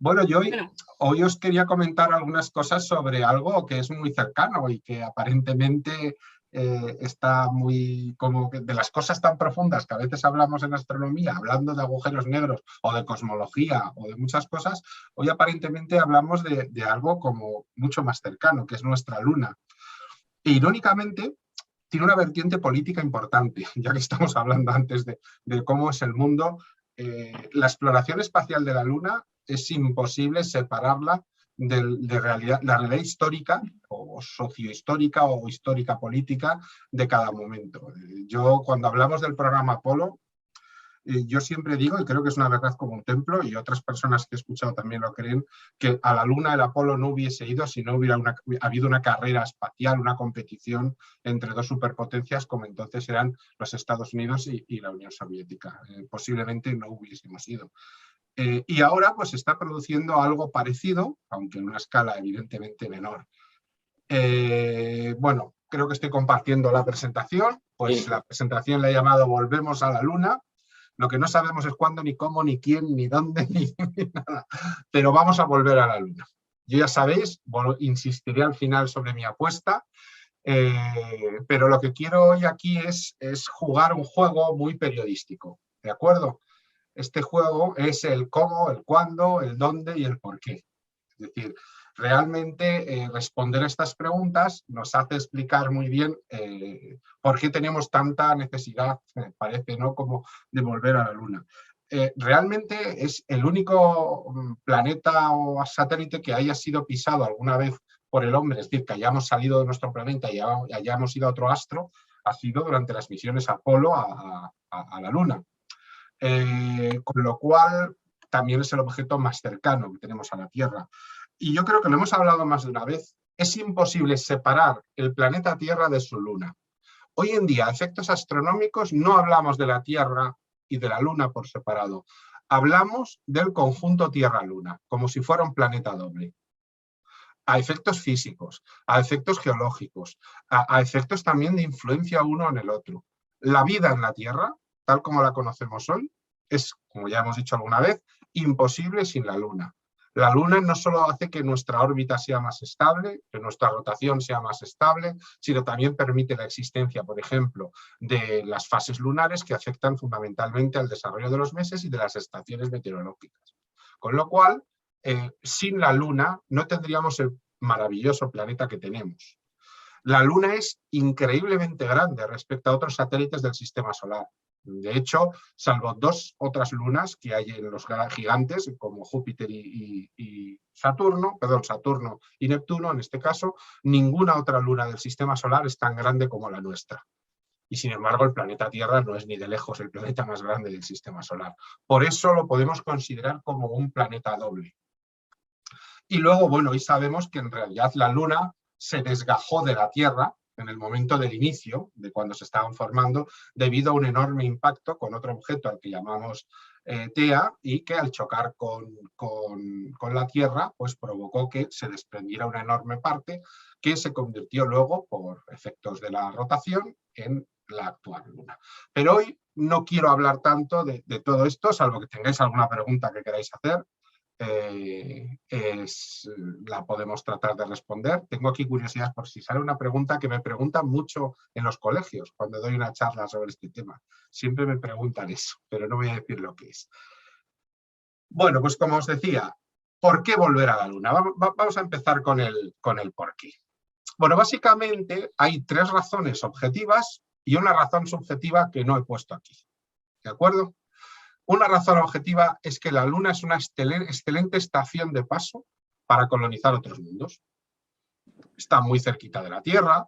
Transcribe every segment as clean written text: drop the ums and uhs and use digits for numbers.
Bueno, yo Bueno, hoy os quería comentar algunas cosas sobre algo que es muy cercano y que aparentemente está muy, como que de las cosas tan profundas que a veces hablamos en astronomía, hablando de agujeros negros o de cosmología o de muchas cosas, hoy aparentemente hablamos de algo como mucho más cercano, que es nuestra luna. E irónicamente, tiene una vertiente política importante, ya que estamos hablando antes de cómo es el mundo. La exploración espacial de la Luna es imposible separarla de realidad, la realidad histórica o sociohistórica o histórica política de cada momento. Yo, cuando hablamos del programa Apolo, yo siempre digo, y creo que es una verdad como un templo, y otras personas que he escuchado también lo creen, que a la Luna el Apolo no hubiese ido si no hubiera habido una carrera espacial, una competición entre dos superpotencias como entonces eran los Estados Unidos y la Unión Soviética. Posiblemente no hubiésemos ido. Y ahora pues se está produciendo algo parecido, aunque en una escala evidentemente menor. Bueno, creo que estoy compartiendo la presentación. Pues Sí. la presentación la he llamado Volvemos a la Luna. Lo que no sabemos es cuándo, ni cómo, ni quién, ni dónde, ni nada. Pero vamos a volver a la Luna. Yo ya sabéis, insistiré al final sobre mi apuesta, pero lo que quiero hoy aquí es jugar un juego muy periodístico, ¿de acuerdo? Este juego es el cómo, el cuándo, el dónde y el por qué. Es decir, realmente responder a estas preguntas nos hace explicar muy bien por qué tenemos tanta necesidad, me parece, ¿no?, como de volver a la Luna. Realmente es el único planeta o satélite que haya sido pisado alguna vez por el hombre, es decir, que hayamos salido de nuestro planeta y hayamos ido a otro astro, ha sido durante las misiones Apolo a la Luna. Con lo cual también es el objeto más cercano que tenemos a la Tierra. Y yo creo que lo hemos hablado más de una vez, es imposible separar el planeta Tierra de su luna. Hoy en día, a efectos astronómicos, no hablamos de la Tierra y de la Luna por separado. Hablamos del conjunto Tierra-Luna, como si fuera un planeta doble. A efectos físicos, a efectos geológicos, a efectos también de influencia uno en el otro. La vida en la Tierra, tal como la conocemos hoy, es, como ya hemos dicho alguna vez, imposible sin la Luna. La Luna no solo hace que nuestra órbita sea más estable, que nuestra rotación sea más estable, sino también permite la existencia, por ejemplo, de las fases lunares que afectan fundamentalmente al desarrollo de los meses y de las estaciones meteorológicas. Con lo cual, sin la Luna no tendríamos el maravilloso planeta que tenemos. La Luna es increíblemente grande respecto a otros satélites del sistema solar. De hecho, salvo dos otras lunas que hay en los gigantes, como Júpiter y Saturno y Neptuno, en este caso, ninguna otra luna del sistema solar es tan grande como la nuestra. Y sin embargo, el planeta Tierra no es ni de lejos el planeta más grande del sistema solar. Por eso lo podemos considerar como un planeta doble. Y luego, bueno, hoy sabemos que en realidad la Luna se desgajó de la Tierra en el momento del inicio, de cuando se estaban formando, debido a un enorme impacto con otro objeto al que llamamos TEA, y que al chocar con la Tierra, pues provocó que se desprendiera una enorme parte que se convirtió luego, por efectos de la rotación, en la actual Luna. Pero hoy no quiero hablar tanto de todo esto, salvo que tengáis alguna pregunta que queráis hacer. La podemos tratar de responder. Tengo aquí curiosidad por si sale una pregunta que me preguntan mucho en los colegios cuando doy una charla sobre este tema. Siempre me preguntan eso, pero no voy a decir lo que es. Bueno, pues como os decía, ¿por qué volver a la Luna? Vamos a empezar con el por qué. Bueno, básicamente hay tres razones objetivas y una razón subjetiva que no he puesto aquí. ¿De acuerdo? Una razón objetiva es que la Luna es una excelente estación de paso para colonizar otros mundos. Está muy cerquita de la Tierra,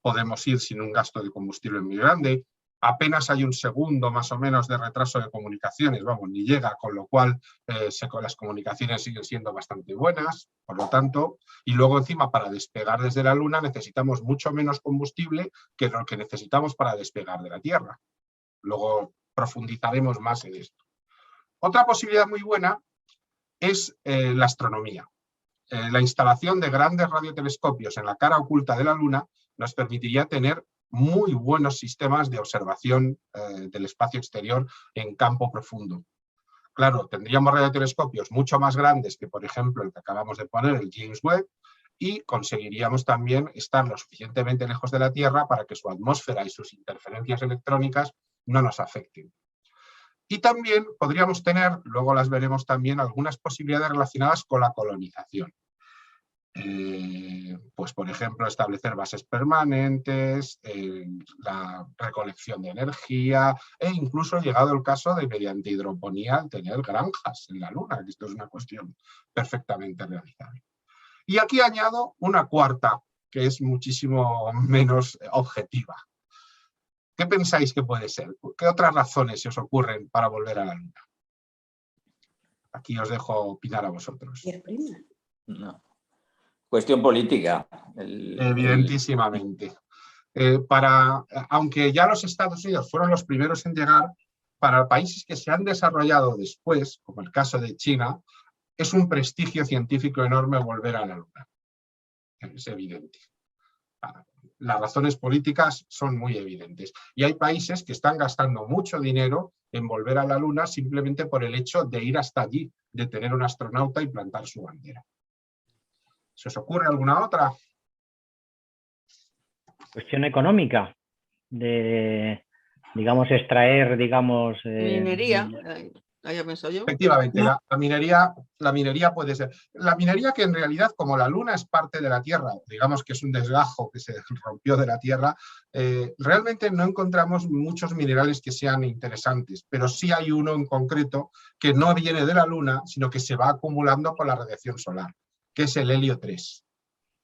podemos ir sin un gasto de combustible muy grande, apenas hay un segundo más o menos de retraso de comunicaciones, vamos, ni llega, con lo cual las comunicaciones siguen siendo bastante buenas, por lo tanto, y luego encima para despegar desde la Luna necesitamos mucho menos combustible que lo que necesitamos para despegar de la Tierra. Luego profundizaremos más en esto. Otra posibilidad muy buena es la astronomía. La instalación de grandes radiotelescopios en la cara oculta de la Luna nos permitiría tener muy buenos sistemas de observación del espacio exterior en campo profundo. claro, tendríamos radiotelescopios mucho más grandes que, por ejemplo, el que acabamos de poner, el James Webb, y conseguiríamos también estar lo suficientemente lejos de la Tierra para que su atmósfera y sus interferencias electrónicas no nos afecten. Y también podríamos tener, luego las veremos también, algunas posibilidades relacionadas con la colonización. Pues por ejemplo, establecer bases permanentes, la recolección de energía e incluso llegado el caso de mediante hidroponía tener granjas en la Luna, que esto es una cuestión perfectamente realizable. Y aquí añado una cuarta, que es muchísimo menos objetiva. ¿Qué pensáis que puede ser? ¿Qué otras razones se os ocurren para volver a la Luna? Aquí os dejo opinar a vosotros. No. Cuestión política. Evidentísimamente. Aunque ya los Estados Unidos fueron los primeros en llegar, para países que se han desarrollado después, como el caso de China, es un prestigio científico enorme volver a la Luna. Es evidente. Las razones políticas son muy evidentes. Y hay países que están gastando mucho dinero en volver a la Luna simplemente por el hecho de ir hasta allí, de tener un astronauta y plantar su bandera. ¿Se os ocurre alguna otra? Cuestión económica, de, digamos, extraer, digamos... minería, haya pensado yo. Efectivamente, la minería puede ser. La minería que en realidad, como la Luna es parte de la Tierra, digamos que es un desgajo que se rompió de la Tierra, realmente no encontramos muchos minerales que sean interesantes, pero sí hay uno en concreto que no viene de la Luna, sino que se va acumulando por la radiación solar, que es el helio 3.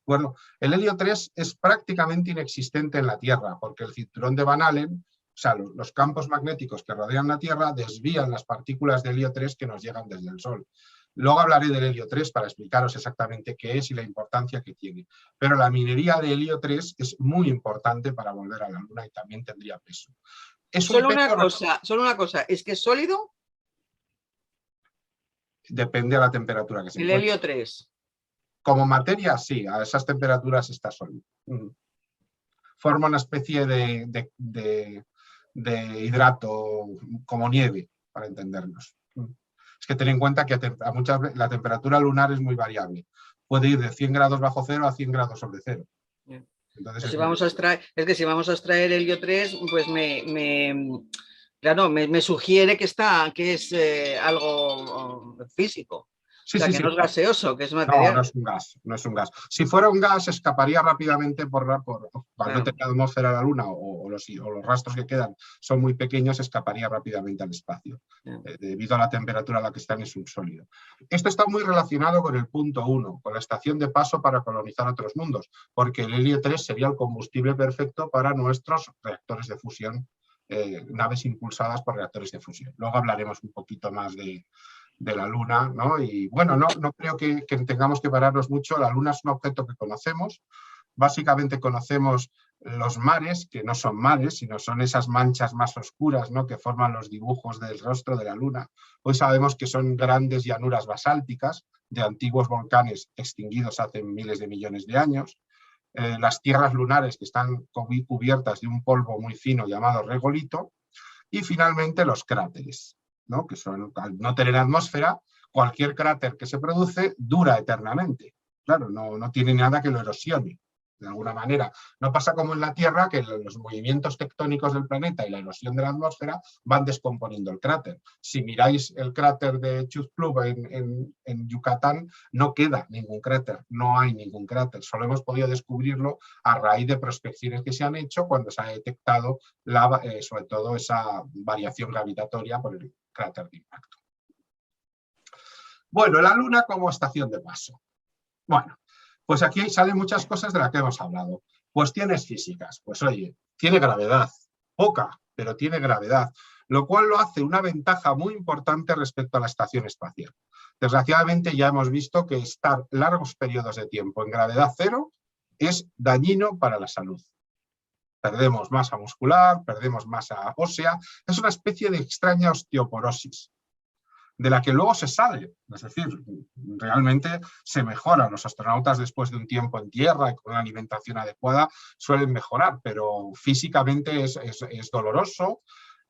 Bueno, el helio 3 es prácticamente inexistente en la Tierra, porque el cinturón de Van Allen, o sea, los campos magnéticos que rodean la Tierra, desvían las partículas de helio 3 que nos llegan desde el Sol. Luego hablaré del helio 3 para explicaros exactamente qué es y la importancia que tiene. Pero la minería de helio 3 es muy importante para volver a la Luna y también tendría peso. Solo una cosa, ¿es que es sólido? Depende de la temperatura que se encuentre. El helio 3. Como materia, sí, a esas temperaturas está sólido. Forma una especie de hidrato, como nieve, para entendernos. Es que ten en cuenta que la temperatura lunar es muy variable. Puede ir de 100 grados bajo cero a 100 grados sobre cero. Entonces, si vamos a extraer helio 3, pues me sugiere que es algo físico. Sí, o sea, sí, que no es gaseoso, que es material. No, no es un gas. Si fuera un gas, escaparía rápidamente cuando tenga atmósfera la Luna o los rastros que quedan son muy pequeños, escaparía rápidamente al espacio. Debido a la temperatura a la que están, es un sólido. Esto está muy relacionado con el punto 1, con la estación de paso para colonizar otros mundos, porque el helio 3 sería el combustible perfecto para nuestros reactores de fusión, naves impulsadas por reactores de fusión. Luego hablaremos un poquito más de la Luna, ¿no? Y bueno, no creo que tengamos que pararnos mucho. La Luna es un objeto que conocemos. Básicamente conocemos los mares, que no son mares, sino son esas manchas más oscuras, ¿no?, que forman los dibujos del rostro de la Luna. Hoy sabemos que son grandes llanuras basálticas de antiguos volcanes extinguidos hace miles de millones de años. Las tierras lunares que están cubiertas de un polvo muy fino llamado regolito. Y finalmente los cráteres, ¿no?, que son, al no tener atmósfera, cualquier cráter que se produce dura eternamente. Claro, no tiene nada que lo erosione, de alguna manera. No pasa como en la Tierra, que los movimientos tectónicos del planeta y la erosión de la atmósfera van descomponiendo el cráter. Si miráis el cráter de Chicxulub en Yucatán, no queda ningún cráter, no hay ningún cráter. Solo hemos podido descubrirlo a raíz de prospecciones que se han hecho cuando se ha detectado sobre todo esa variación gravitatoria por el cráter de impacto. Bueno, la Luna como estación de paso. Bueno, pues aquí salen muchas cosas de las que hemos hablado. Cuestiones físicas. Pues oye, tiene gravedad. Poca, pero tiene gravedad. Lo cual lo hace una ventaja muy importante respecto a la estación espacial. Desgraciadamente ya hemos visto que estar largos periodos de tiempo en gravedad cero es dañino para la salud. Perdemos masa muscular, perdemos masa ósea. Es una especie de extraña osteoporosis, de la que luego se sale, es decir, realmente se mejora. Los astronautas después de un tiempo en tierra y con una alimentación adecuada suelen mejorar, pero físicamente es doloroso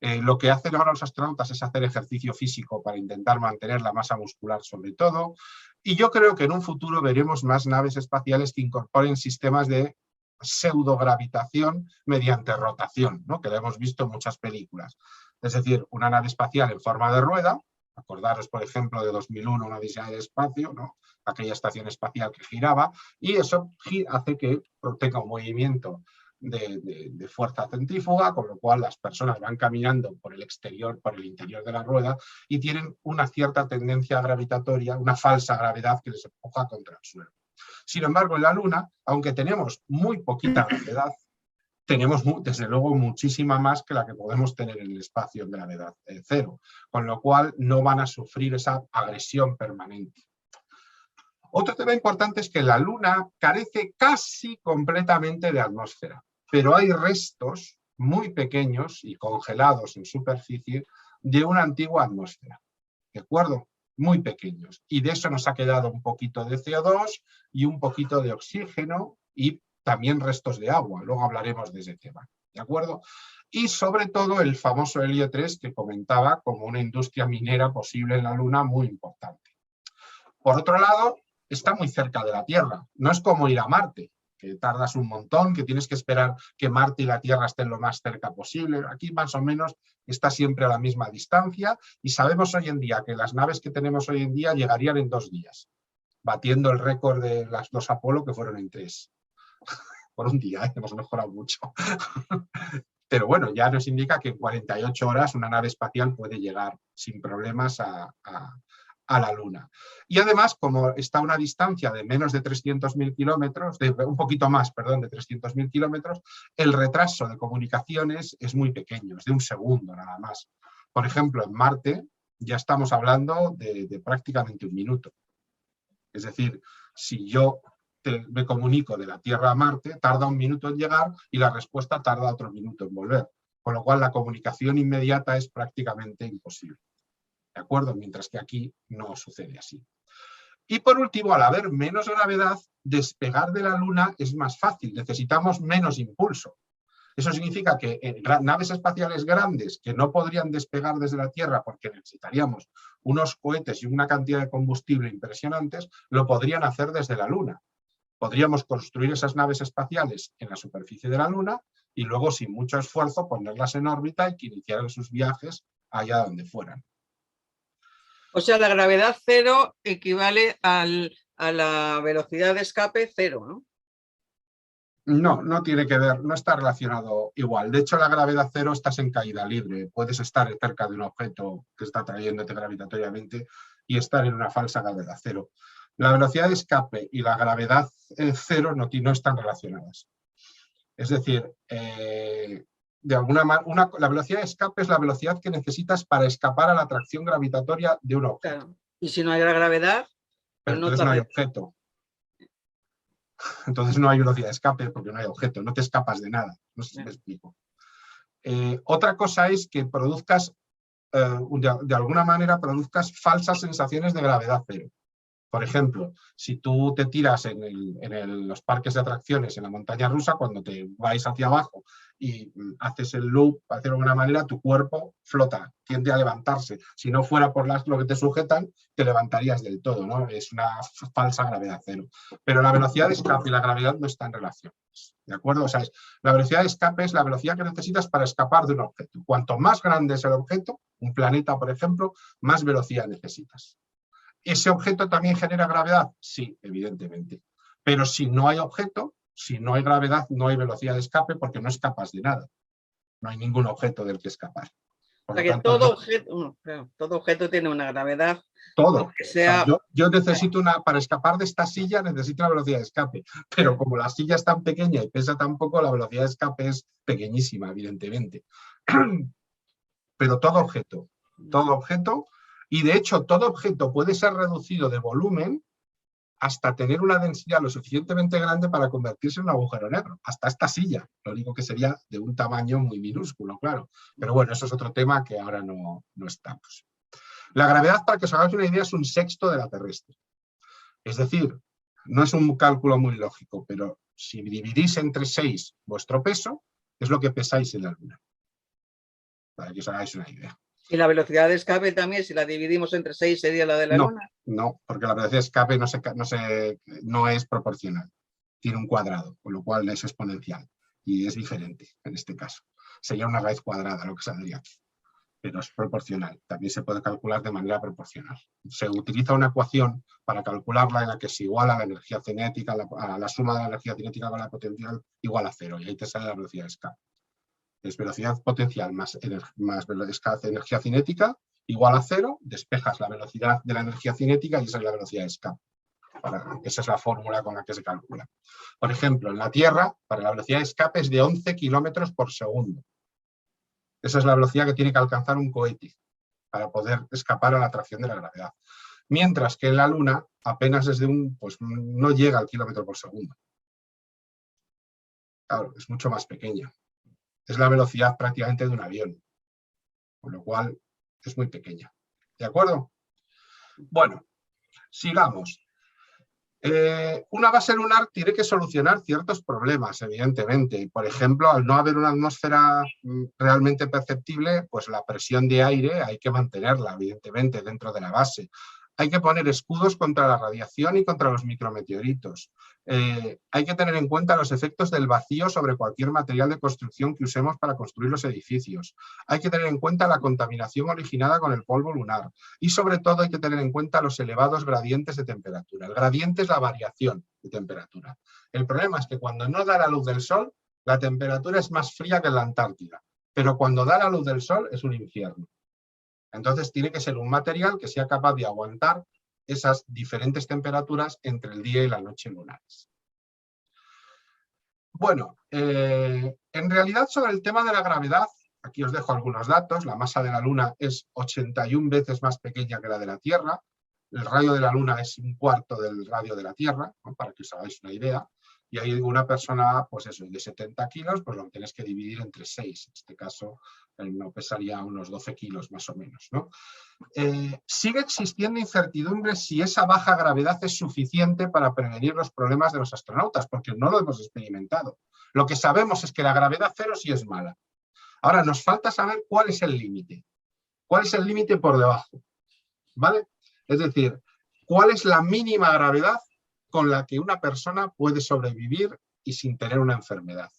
Lo que hacen ahora los astronautas es hacer ejercicio físico para intentar mantener la masa muscular sobre todo. Y yo creo que en un futuro veremos más naves espaciales que incorporen sistemas de pseudogravitación mediante rotación, ¿no? Que lo hemos visto en muchas películas. Es decir, una nave espacial en forma de rueda, acordaros por ejemplo de 2001, una odisea del espacio, ¿no? Aquella estación espacial que giraba, y eso hace que tenga un movimiento de fuerza centrífuga, con lo cual las personas van caminando por el exterior, por el interior de la rueda y tienen una cierta tendencia gravitatoria, una falsa gravedad que les empuja contra el suelo. Sin embargo, en la Luna, aunque tenemos muy poquita gravedad, tenemos desde luego muchísima más que la que podemos tener en el espacio en gravedad cero, con lo cual no van a sufrir esa agresión permanente. Otro tema importante es que la Luna carece casi completamente de atmósfera, pero hay restos muy pequeños y congelados en superficie de una antigua atmósfera, ¿de acuerdo? Muy pequeños. Y de eso nos ha quedado un poquito de CO2 y un poquito de oxígeno y también restos de agua. Luego hablaremos de ese tema, ¿de acuerdo? Y sobre todo el famoso helio 3 que comentaba como una industria minera posible en la Luna muy importante. Por otro lado, está muy cerca de la Tierra. No es como ir a Marte, que tardas un montón, que tienes que esperar que Marte y la Tierra estén lo más cerca posible. Aquí más o menos está siempre a la misma distancia y sabemos hoy en día que las naves que tenemos hoy en día llegarían en 2 días, batiendo el récord de las 2 Apolo que fueron en 3. Por un día, hemos mejorado mucho. Pero bueno, ya nos indica que en 48 horas una nave espacial puede llegar sin problemas a la Luna. Y además, como está a una distancia de menos de 300.000 kilómetros, un poquito más, perdón, de 300.000 kilómetros, el retraso de comunicaciones es muy pequeño, es de 1 segundo nada más. Por ejemplo, en Marte ya estamos hablando de prácticamente 1 minuto. Es decir, si yo me comunico de la Tierra a Marte, tarda 1 minuto en llegar y la respuesta tarda otro minuto en volver. Con lo cual la comunicación inmediata es prácticamente imposible. ¿De acuerdo? Mientras que aquí no sucede así. Y por último, al haber menos gravedad, despegar de la Luna es más fácil, necesitamos menos impulso. Eso significa que naves espaciales grandes que no podrían despegar desde la Tierra porque necesitaríamos unos cohetes y una cantidad de combustible impresionantes, lo podrían hacer desde la Luna. Podríamos construir esas naves espaciales en la superficie de la Luna y luego, sin mucho esfuerzo, ponerlas en órbita y que iniciaran sus viajes allá donde fueran. O sea, la gravedad cero equivale a la velocidad de escape cero, ¿no? No, no tiene que ver, no está relacionado igual. De hecho, la gravedad cero estás en caída libre. Puedes estar cerca de un objeto que está atrayéndote gravitatoriamente y estar en una falsa gravedad cero. La velocidad de escape y la gravedad cero no están relacionadas. Es decir, de alguna manera, la velocidad de escape es la velocidad que necesitas para escapar a la atracción gravitatoria de un objeto. Claro. Y si no hay la gravedad, pero entonces no hay objeto. Entonces no hay velocidad de escape porque no hay objeto, no te escapas de nada. No sé si me explico. Otra cosa es que produzcas, de alguna manera, produzcas falsas sensaciones de gravedad cero. Por ejemplo, si tú te tiras en los parques de atracciones, en la montaña rusa, cuando te vais hacia abajo y haces el loop, de alguna manera, tu cuerpo flota, tiende a levantarse. Si no fuera por lo que te sujetan, te levantarías del todo, ¿no? Es una falsa gravedad cero. Pero la velocidad de escape y la gravedad no están relacionadas, ¿de acuerdo? O sea, la velocidad de escape es la velocidad que necesitas para escapar de un objeto. Cuanto más grande es el objeto, un planeta, por ejemplo, más velocidad necesitas. ¿Ese objeto también genera gravedad? Sí, evidentemente. Pero si no hay objeto, si no hay gravedad, no hay velocidad de escape porque no escapas de nada. No hay ningún objeto del que escapar. Por lo tanto, todo objeto tiene una gravedad. Todo. Sea... O sea, yo necesito para escapar de esta silla necesito una velocidad de escape. Pero como la silla es tan pequeña y pesa tan poco, la velocidad de escape es pequeñísima, evidentemente. Pero todo objeto. Y de hecho, todo objeto puede ser reducido de volumen hasta tener una densidad lo suficientemente grande para convertirse en un agujero negro. Hasta esta silla. Lo único que sería de un tamaño muy minúsculo, claro. Pero bueno, eso es otro tema que ahora no estamos. La gravedad, para que os hagáis una idea, es 1/6 de la terrestre. Es decir, no es un cálculo muy lógico, pero si dividís entre 6 vuestro peso, es lo que pesáis en la Luna. para que os hagáis una idea. Y la velocidad de escape también, si la dividimos entre 6, sería la de la Luna. No, porque la velocidad de escape no es proporcional. Tiene un cuadrado, con lo cual es exponencial. Y es diferente en este caso. Sería una raíz cuadrada lo que saldría aquí. Pero es proporcional. También se puede calcular de manera proporcional. Se utiliza una ecuación para calcularla en la que se iguala la energía cinética, a la suma de la energía cinética con la potencial igual a 0. Y ahí te sale la velocidad de escape. Es velocidad potencial más energía cinética igual a 0. Despejas la velocidad de la energía cinética y esa es la velocidad de escape. Esa es la fórmula con la que se calcula. Por ejemplo, en la Tierra, para la velocidad de escape es de 11 kilómetros por segundo. Esa es la velocidad que tiene que alcanzar un cohete para poder escapar a la atracción de la gravedad. Mientras que en la Luna apenas pues no llega al kilómetro por segundo. Claro, es mucho más pequeña. Es la velocidad prácticamente de un avión. Con lo cual es muy pequeña. ¿De acuerdo? Bueno, sigamos. Una base lunar tiene que solucionar ciertos problemas, evidentemente. Por ejemplo, al no haber una atmósfera realmente perceptible, pues la presión de aire hay que mantenerla, evidentemente, dentro de la base. Hay que poner escudos contra la radiación y contra los micrometeoritos. Hay que tener en cuenta los efectos del vacío sobre cualquier material de construcción que usemos para construir los edificios. Hay que tener en cuenta la contaminación originada con el polvo lunar. Y sobre todo hay que tener en cuenta los elevados gradientes de temperatura. El gradiente es la variación de temperatura. El problema es que cuando no da la luz del sol, la temperatura es más fría que en la Antártida. Pero cuando da la luz del sol es un infierno. Entonces tiene que ser un material que sea capaz de aguantar esas diferentes temperaturas entre el día y la noche lunares. Bueno, en realidad sobre el tema de la gravedad, aquí os dejo algunos datos. La masa de la Luna es 81 veces más pequeña que la de la Tierra. El radio de la Luna es un cuarto del radio de la Tierra, ¿no? Para que os hagáis una idea. Y hay una persona, pues eso, de 70 kilos, pues lo tienes que dividir entre 6. En este caso, no pesaría unos 12 kilos más o menos, ¿no? Sigue existiendo incertidumbre si esa baja gravedad es suficiente para prevenir los problemas de los astronautas, porque no lo hemos experimentado. Lo que sabemos es que la gravedad cero sí es mala. Ahora, nos falta saber cuál es el límite. ¿Cuál es el límite por debajo? ¿Vale? Es decir, ¿cuál es la mínima gravedad con la que una persona puede sobrevivir y sin tener una enfermedad?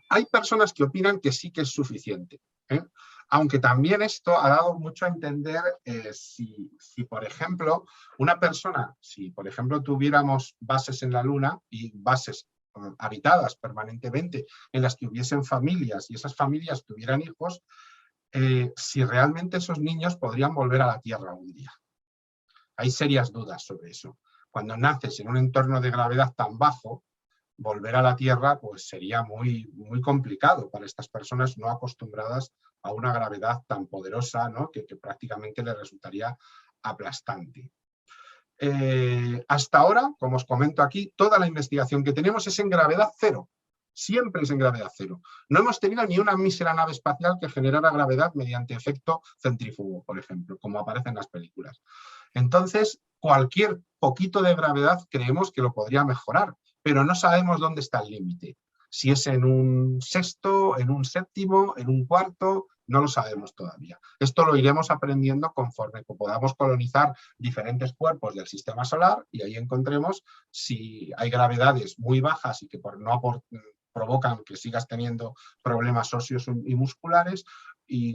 Hay personas que opinan que sí que es suficiente, aunque también esto ha dado mucho a entender si, por ejemplo, una persona, si por ejemplo tuviéramos bases en la Luna y bases habitadas permanentemente en las que hubiesen familias y esas familias tuvieran hijos, si realmente esos niños podrían volver a la Tierra un día. Hay serias dudas sobre eso. Cuando naces en un entorno de gravedad tan bajo, volver a la Tierra pues sería muy, muy complicado para estas personas no acostumbradas a una gravedad tan poderosa, ¿no? que prácticamente les resultaría aplastante. Hasta ahora, como os comento aquí, toda la investigación que tenemos es en gravedad cero. Siempre es en gravedad cero. No hemos tenido ni una mísera nave espacial que generara gravedad mediante efecto centrífugo, por ejemplo, como aparece en las películas. Entonces, cualquier poquito de gravedad creemos que lo podría mejorar, pero no sabemos dónde está el límite. Si es en un sexto, en un séptimo, en un cuarto, no lo sabemos todavía. Esto lo iremos aprendiendo conforme podamos colonizar diferentes cuerpos del sistema solar y ahí encontremos si hay gravedades muy bajas y que provocan que sigas teniendo problemas óseos y musculares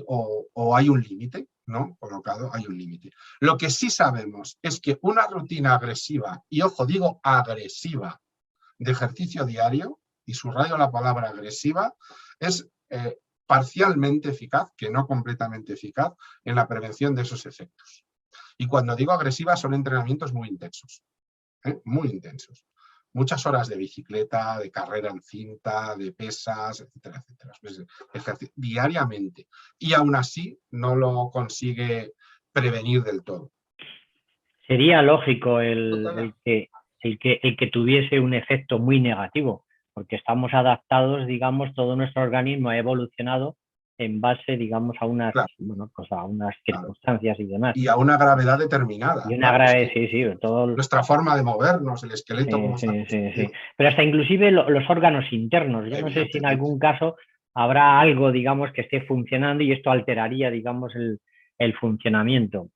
o hay un límite, ¿no? Colocado, hay un límite. Lo que sí sabemos es que una rutina agresiva, y ojo, digo agresiva, de ejercicio diario, y subrayo la palabra agresiva, es parcialmente eficaz, que no completamente eficaz, en la prevención de esos efectos. Y cuando digo agresiva son entrenamientos muy intensos, muy intensos. Muchas horas de bicicleta, de carrera en cinta, de pesas, etcétera, etcétera. Pues, diariamente. Y aún así no lo consigue prevenir del todo. Sería lógico el que tuviese un efecto muy negativo, porque estamos adaptados, digamos, todo nuestro organismo ha evolucionado en base, digamos, a unas, claro, bueno, pues a unas circunstancias y demás. Y a una gravedad determinada. Y una gravedad, sí, todo... Nuestra forma de movernos, el esqueleto. Sí. Pero hasta inclusive los órganos internos. Yo no sé si en algún caso habrá algo, digamos, que esté funcionando y esto alteraría, digamos, el funcionamiento.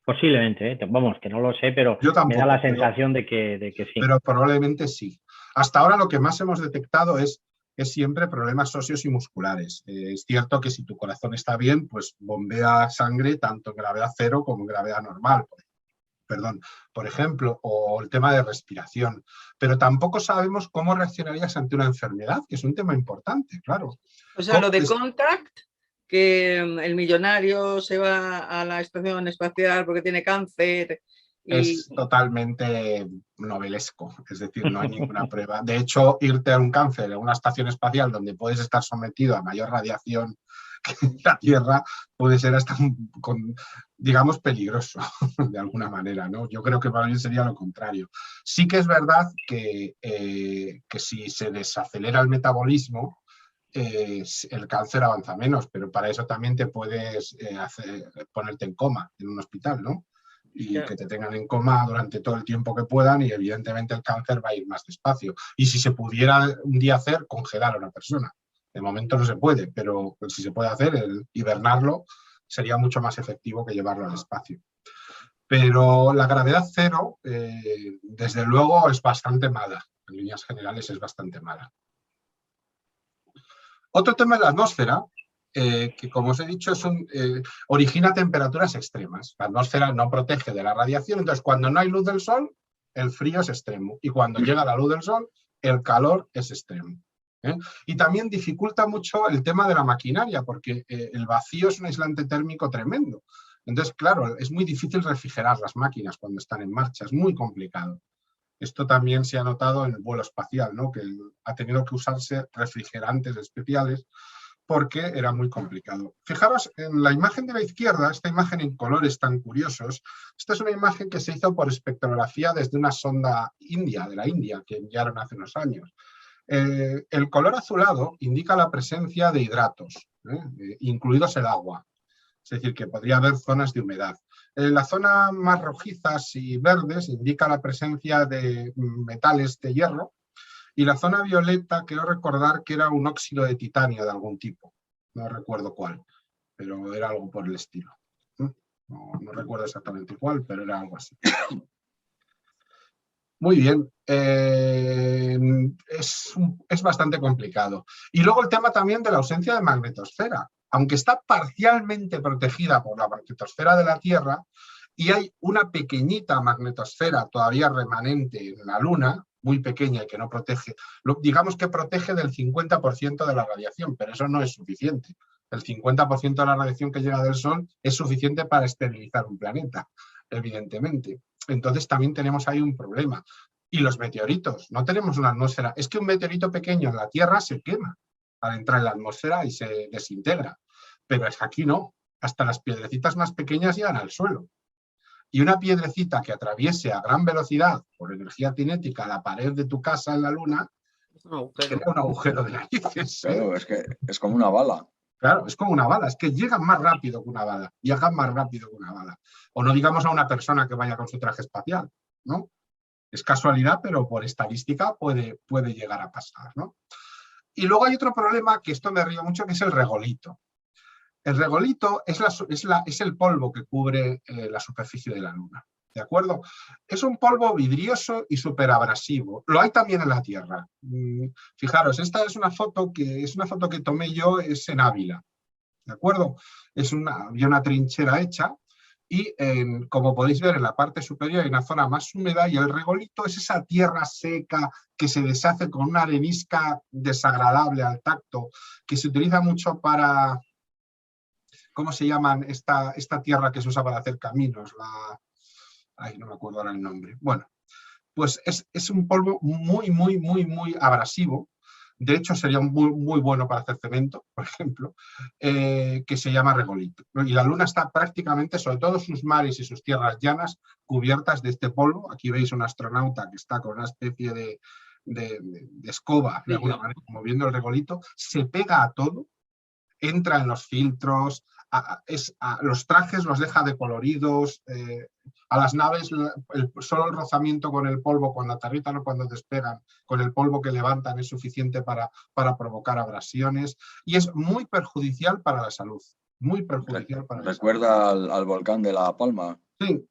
Posiblemente, vamos, que no lo sé, pero Yo tampoco, me da la sensación de que sí. Pero probablemente sí. Hasta ahora lo que más hemos detectado es siempre problemas óseos y musculares. Es cierto que si tu corazón está bien, pues bombea sangre tanto en gravedad 0 como en gravedad normal, por ejemplo, o el tema de respiración. Pero tampoco sabemos cómo reaccionarías ante una enfermedad, que es un tema importante, claro. O sea, lo de Contact, que el millonario se va a la estación espacial porque tiene cáncer. Es totalmente novelesco, es decir, no hay ninguna prueba. De hecho, irte a un cáncer en una estación espacial donde puedes estar sometido a mayor radiación que en la Tierra puede ser hasta, digamos, peligroso de alguna manera, ¿no? Yo creo que para mí sería lo contrario. Sí que es verdad que si se desacelera el metabolismo, el cáncer avanza menos, pero para eso también te puedes ponerte en coma en un hospital, ¿no? Y que te tengan en coma durante todo el tiempo que puedan y evidentemente el cáncer va a ir más despacio. Y si se pudiera un día hacer, congelar a una persona. De momento no se puede, pero si se puede hacer, el hibernarlo sería mucho más efectivo que llevarlo al espacio. Pero la gravedad 0, desde luego, es bastante mala. En líneas generales es bastante mala. Otro tema es la atmósfera, que como os he dicho, origina temperaturas extremas. La atmósfera no protege de la radiación, entonces cuando no hay luz del sol, el frío es extremo. Y cuando llega la luz del sol, el calor es extremo. Y también dificulta mucho el tema de la maquinaria, porque el vacío es un aislante térmico tremendo. Entonces, claro, es muy difícil refrigerar las máquinas cuando están en marcha, es muy complicado. Esto también se ha notado en el vuelo espacial, ¿no? Que ha tenido que usarse refrigerantes especiales porque era muy complicado. Fijaros en la imagen de la izquierda, esta imagen en colores tan curiosos. Esta es una imagen que se hizo por espectrografía desde una sonda de la India, que enviaron hace unos años. El color azulado indica la presencia de hidratos, incluidos el agua. Es decir, que podría haber zonas de humedad. La zona más rojizas y verdes indica la presencia de metales de hierro y la zona violeta, quiero recordar que era un óxido de titanio de algún tipo. No recuerdo cuál, pero era algo por el estilo. No recuerdo exactamente cuál, pero era algo así. Muy bien, es bastante complicado. Y luego el tema también de la ausencia de magnetosfera. Aunque está parcialmente protegida por la magnetosfera de la Tierra y hay una pequeñita magnetosfera todavía remanente en la Luna, muy pequeña y que no protege, digamos que protege del 50% de la radiación, pero eso no es suficiente. El 50% de la radiación que llega del Sol es suficiente para esterilizar un planeta, evidentemente. Entonces también tenemos ahí un problema. Y los meteoritos, no tenemos una atmósfera. Es que un meteorito pequeño en la Tierra se quema al entrar en la atmósfera y se desintegra. Pero es que aquí no. Hasta las piedrecitas más pequeñas llegan al suelo. Y una piedrecita que atraviese a gran velocidad por energía cinética la pared de tu casa en la Luna, crea un agujero de narices. Claro, es que es como una bala. Claro, es como una bala, es que llegan más rápido que una bala, viajan más rápido que una bala. O no digamos a una persona que vaya con su traje espacial, ¿no? Es casualidad, pero por estadística puede llegar a pasar, ¿no? Y luego hay otro problema, que esto me río mucho, que es el regolito. El regolito es el polvo que cubre la superficie de la Luna, ¿de acuerdo? Es un polvo vidrioso y superabrasivo. Lo hay también en la Tierra. Fijaros, esta es una foto que tomé yo, es en Ávila, ¿de acuerdo? Había una trinchera hecha y como podéis ver en la parte superior hay una zona más húmeda y el regolito es esa tierra seca que se deshace con una arenisca desagradable al tacto, que se utiliza mucho para... ¿Cómo se llaman esta tierra que se usa para hacer caminos? Ay, no me acuerdo ahora el nombre. Bueno, pues es un polvo muy, muy, muy, muy abrasivo. De hecho, sería muy, muy bueno para hacer cemento, por ejemplo, que se llama regolito. Y la Luna está prácticamente, sobre todo sus mares y sus tierras llanas, cubiertas de este polvo. Aquí veis un astronauta que está con una especie de escoba, de alguna manera, moviendo el regolito. Se pega a todo. entra en los filtros, los trajes los deja decoloridos, a las naves solo el rozamiento con el polvo cuando aterrizan o cuando despegan, con el polvo que levantan es suficiente para provocar abrasiones y es muy perjudicial para la salud. Muy perjudicial para la salud. Recuerda al volcán de La Palma. Sí.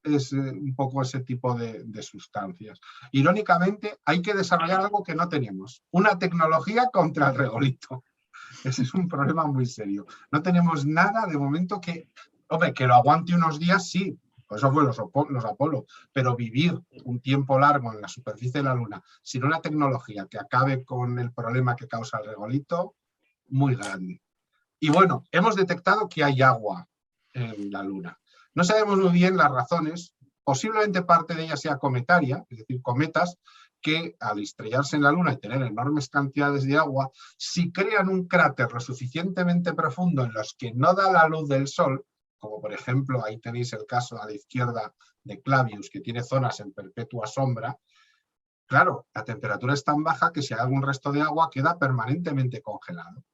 Es un poco ese tipo de sustancias. Irónicamente, hay que desarrollar algo que no tenemos, una tecnología contra el regolito. Ese es un problema muy serio. No tenemos nada de momento que, hombre, que lo aguante unos días, sí, pues eso fue los Apolo, pero vivir un tiempo largo en la superficie de la Luna sin una tecnología que acabe con el problema que causa el regolito, muy grande. Y bueno, hemos detectado que hay agua en la Luna. No sabemos muy bien las razones, posiblemente parte de ella sea cometaria, es decir, cometas que al estrellarse en la Luna y tener enormes cantidades de agua, si crean un cráter lo suficientemente profundo en los que no da la luz del Sol, como por ejemplo, ahí tenéis el caso a la izquierda de Clavius, que tiene zonas en perpetua sombra, claro, la temperatura es tan baja que si hay algún resto de agua queda permanentemente congelado.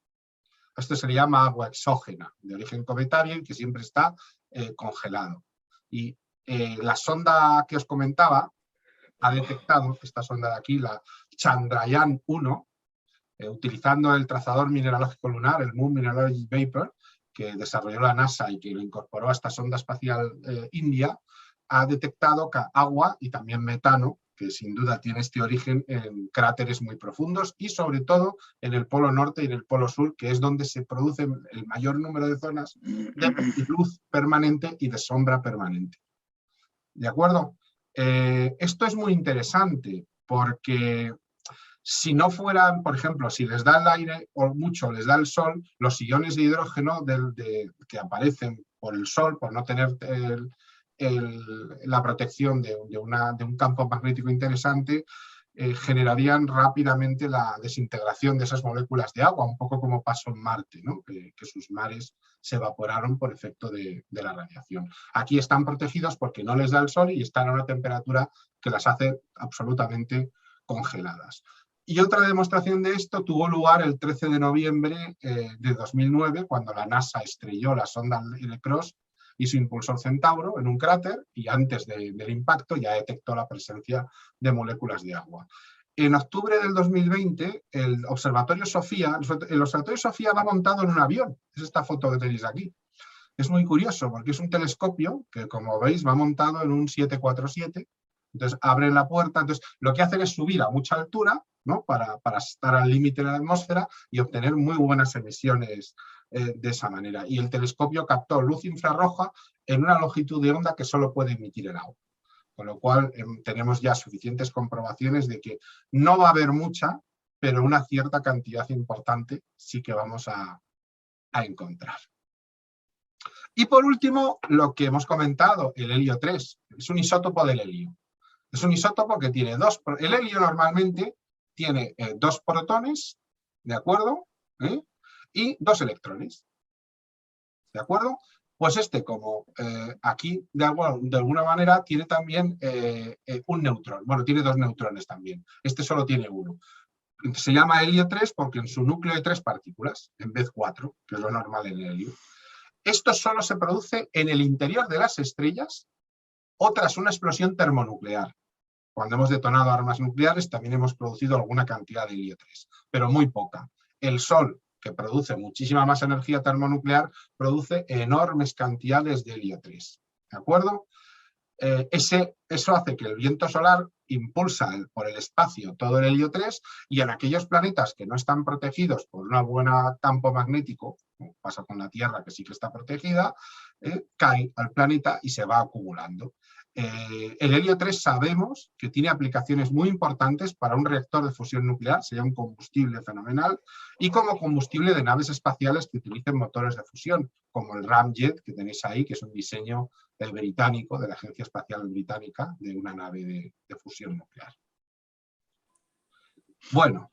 Esto se le llama agua exógena, de origen cometario y que siempre está congelado. Y la sonda que os comentaba ha detectado, esta sonda de aquí, la Chandrayaan-1, utilizando el trazador mineralógico lunar, el Moon Mineralogy Vapor, que desarrolló la NASA y que lo incorporó a esta sonda espacial india, ha detectado agua y también metano, que sin duda tiene este origen en cráteres muy profundos y sobre todo en el polo norte y en el polo sur, que es donde se produce el mayor número de zonas de luz permanente y de sombra permanente. ¿De acuerdo? Esto es muy interesante porque si no fueran, por ejemplo, si les da el aire o mucho les da el sol, los iones de hidrógeno que aparecen por el sol, por no tener la protección de un campo magnético interesante, generarían rápidamente la desintegración de esas moléculas de agua, un poco como pasó en Marte, ¿no? que sus mares se evaporaron por efecto de la radiación. Aquí están protegidos porque no les da el sol y están a una temperatura que las hace absolutamente congeladas. Y otra demostración de esto tuvo lugar el 13 de noviembre de 2009, cuando la NASA estrelló la sonda LCROSS y su impulsor Centauro en un cráter y antes del impacto ya detectó la presencia de moléculas de agua. En octubre del 2020, el Observatorio Sofía va montado en un avión. Es esta foto que tenéis aquí. Es muy curioso porque es un telescopio que, como veis, va montado en un 747. Entonces abren la puerta. Entonces lo que hacen es subir a mucha altura, ¿no? para estar al límite de la atmósfera y obtener muy buenas emisiones de esa manera. Y el telescopio captó luz infrarroja en una longitud de onda que solo puede emitir el agua. Con lo cual tenemos ya suficientes comprobaciones de que no va a haber mucha, pero una cierta cantidad importante sí que vamos a encontrar. Y por último, lo que hemos comentado, el helio 3, es un isótopo del helio. Es un isótopo que tiene el helio normalmente tiene 2 protones, ¿de acuerdo? Y 2 electrones, ¿de acuerdo? Pues como aquí de alguna manera tiene también un neutrón, bueno, tiene 2 neutrones también, este solo tiene 1. Se llama helio 3 porque en su núcleo hay 3 partículas, en vez de 4, que es lo normal en el helio. Esto solo se produce en el interior de las estrellas o tras una explosión termonuclear. Cuando hemos detonado armas nucleares también hemos producido alguna cantidad de helio 3, pero muy poca. El Sol, que produce muchísima más energía termonuclear, produce enormes cantidades de helio 3. ¿De acuerdo? Eso hace que el viento solar impulsa por el espacio todo el helio 3 y en aquellos planetas que no están protegidos por un buen campo magnético, como pasa con la Tierra que sí que está protegida, cae al planeta y se va acumulando. El helio 3 sabemos que tiene aplicaciones muy importantes para un reactor de fusión nuclear, sería un combustible fenomenal, y como combustible de naves espaciales que utilicen motores de fusión, como el Ramjet que tenéis ahí, que es un diseño británico, de la Agencia Espacial Británica, de una nave de fusión nuclear. Bueno,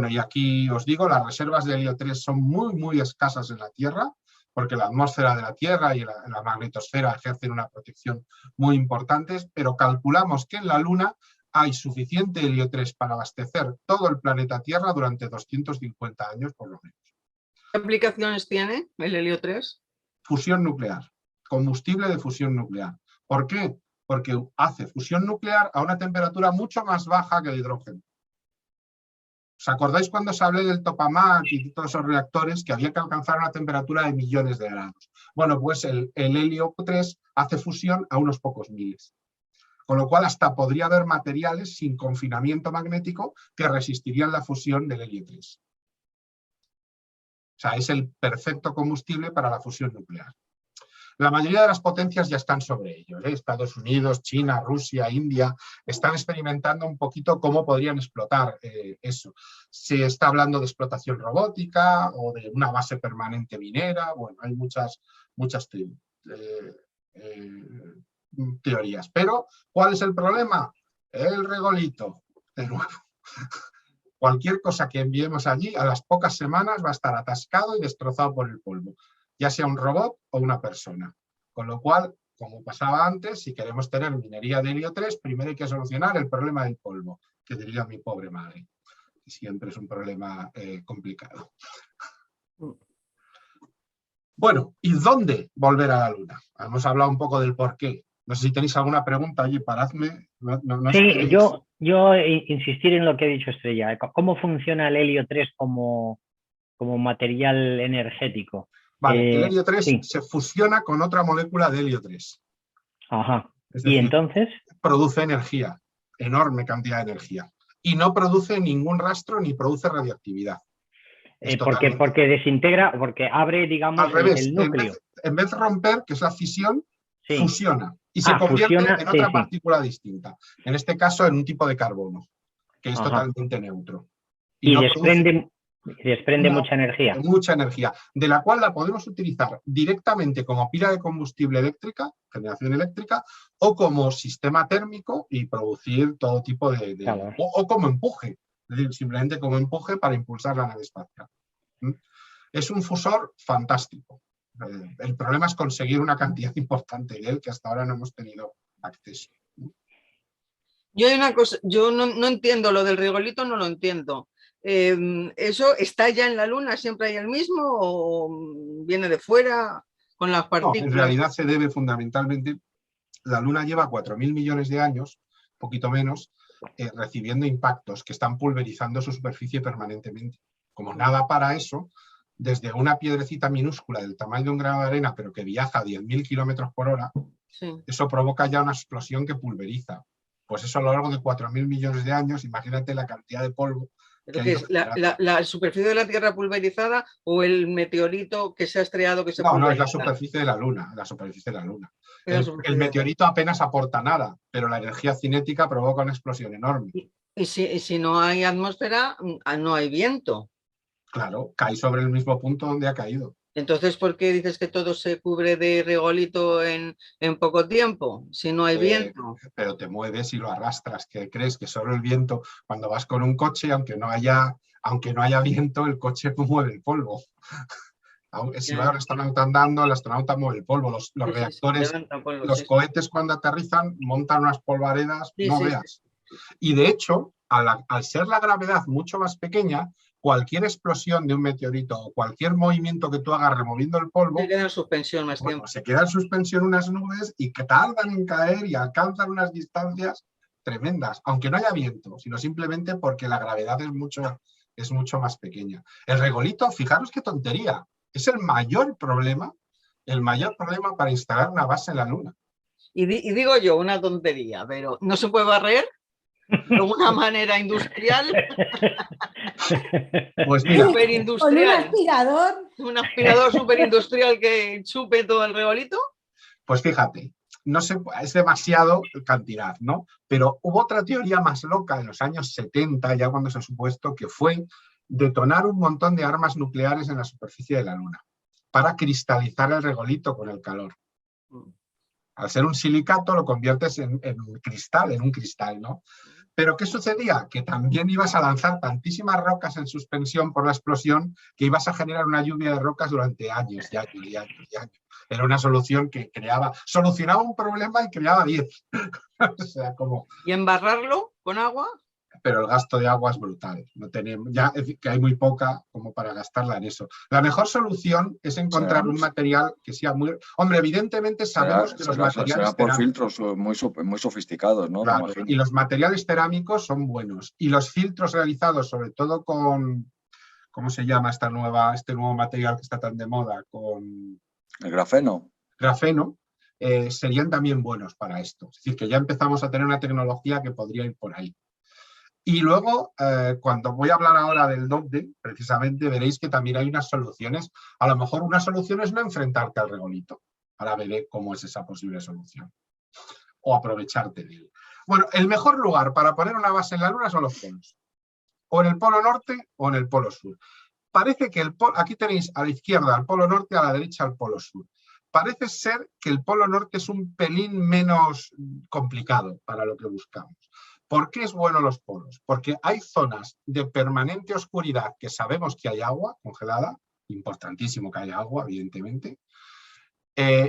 y aquí os digo, las reservas de helio 3 son muy, muy escasas en la Tierra, porque la atmósfera de la Tierra y la magnetosfera ejercen una protección muy importante, pero calculamos que en la Luna hay suficiente helio 3 para abastecer todo el planeta Tierra durante 250 años por lo menos. ¿Qué aplicaciones tiene el helio 3? Fusión nuclear, combustible de fusión nuclear. ¿Por qué? Porque hace fusión nuclear a una temperatura mucho más baja que el hidrógeno. ¿Os acordáis cuando os hablé del Tokamak y todos esos reactores que había que alcanzar una temperatura de millones de grados? Bueno, pues el helio 3 hace fusión a unos pocos miles. Con lo cual hasta podría haber materiales sin confinamiento magnético que resistirían la fusión del helio 3. O sea, es el perfecto combustible para la fusión nuclear. La mayoría de las potencias ya están sobre ello, ¿eh? Estados Unidos, China, Rusia, India, están experimentando un poquito cómo podrían explotar eso. Se está hablando de explotación robótica o de una base permanente minera. Bueno, hay muchas teorías. Pero, ¿cuál es el problema? El regolito, de nuevo. Cualquier cosa que enviemos allí, a las pocas semanas va a estar atascado y destrozado por el polvo, ya sea un robot o una persona. Con lo cual, como pasaba antes, si queremos tener minería de helio 3, primero hay que solucionar el problema del polvo, que diría mi pobre madre. Siempre es un problema complicado. Bueno, ¿y dónde volver a la Luna? Hemos hablado un poco del por qué. No sé si tenéis alguna pregunta allí, paradme. No sí, yo insistir en lo que ha dicho Estrella. ¿Cómo funciona el helio 3 como material energético? Vale, el helio 3 sí. se fusiona con otra molécula de helio 3. Ajá. Es decir, ¿y entonces? Produce energía, enorme cantidad de energía. Y no produce ningún rastro ni produce radioactividad. Porque desintegra, porque abre, digamos, al revés, el núcleo. En vez de romper, que es la fisión, sí. fusiona. Y se convierte fusiona, en otra partícula distinta. En este caso, en un tipo de carbono, que es totalmente neutro. Y no desprende mucha energía. Mucha energía, de la cual la podemos utilizar directamente como pila de combustible eléctrica, generación eléctrica, o como sistema térmico y producir todo tipo de... Claro. o como empuje, es decir, simplemente como empuje para impulsar la nave espacial. Es un fusor fantástico. El problema es conseguir una cantidad importante de él que hasta ahora no hemos tenido acceso. Yo hay una cosa, yo no entiendo lo del regolito, no lo entiendo. ¿Eso está ya en la Luna, siempre hay el mismo o viene de fuera con las partículas? No, en realidad se debe fundamentalmente, la Luna lleva 4.000 millones de años, poquito menos, recibiendo impactos que están pulverizando su superficie permanentemente. Como nada para eso, desde una piedrecita minúscula del tamaño de un grano de arena, pero que viaja a 10.000 kilómetros por hora, sí. Eso provoca ya una explosión que pulveriza. Pues eso a lo largo de 4.000 millones de años, imagínate la cantidad de polvo. ¿Que es la superficie de la Tierra pulverizada o el meteorito que se ha estrellado que se pulveriza? No, es la superficie de la Luna, El meteorito apenas aporta nada, pero la energía cinética provoca una explosión enorme. Y si no hay atmósfera, no hay viento. Claro, cae sobre el mismo punto donde ha caído. Entonces, ¿por qué dices que todo se cubre de regolito en poco tiempo, si no hay viento? Pero te mueves y lo arrastras, que crees que solo el viento, cuando vas con un coche, aunque no haya viento, el coche mueve el polvo. Si va el astronauta andando, el astronauta mueve el polvo. Los reactores, los cohetes cuando aterrizan montan unas polvaredas, veas. Y de hecho, al ser la gravedad mucho más pequeña, cualquier explosión de un meteorito o cualquier movimiento que tú hagas removiendo el polvo, se queda en suspensión más tiempo. Se queda en suspensión unas nubes y que tardan en caer y alcanzan unas distancias tremendas, aunque no haya viento, sino simplemente porque la gravedad es mucho más pequeña. El regolito, fijaros qué tontería, es el mayor problema para instalar una base en la Luna. Y digo yo, una tontería, pero ¿no se puede barrer de una manera industrial? Pues mira, superindustrial. Un aspirador superindustrial que chupe todo el regolito. Pues fíjate, no sé, es demasiado cantidad, ¿no? Pero hubo otra teoría más loca en los años 70, ya cuando se ha supuesto, que fue detonar un montón de armas nucleares en la superficie de la Luna para cristalizar el regolito con el calor. Al ser un silicato lo conviertes en un cristal, ¿no? Pero ¿qué sucedía? Que también ibas a lanzar tantísimas rocas en suspensión por la explosión que ibas a generar una lluvia de rocas durante años y años y años y años. Era una solución que solucionaba un problema y creaba 10. O sea, como... ¿Y embarrarlo con agua? pero el gasto de agua es brutal. No tenemos, ya que hay muy poca como para gastarla en eso. La mejor solución es encontrar un material que sea muy... Hombre, evidentemente sabemos que los materiales... Será por filtros muy sofisticados, ¿no? Claro, Me imagino. y los materiales cerámicos son buenos. Y los filtros realizados, sobre todo con... ¿Cómo se llama este nuevo material que está tan de moda? Con El grafeno. grafeno, serían también buenos para esto. Es decir, que ya empezamos a tener una tecnología que podría ir por ahí. Y luego, cuando voy a hablar ahora del DOCDE, precisamente veréis que también hay unas soluciones. A lo mejor una solución es no enfrentarte al regolito. Ahora veré cómo es esa posible solución. O aprovecharte de él. Bueno, el mejor lugar para poner una base en la Luna son los polos. O en el polo norte o en el polo sur. Parece que aquí tenéis a la izquierda el polo norte, a la derecha el polo sur. Parece ser que el polo norte es un pelín menos complicado para lo que buscamos. ¿Por qué es bueno los polos? Porque hay zonas de permanente oscuridad que sabemos que hay agua congelada, importantísimo que haya agua, evidentemente.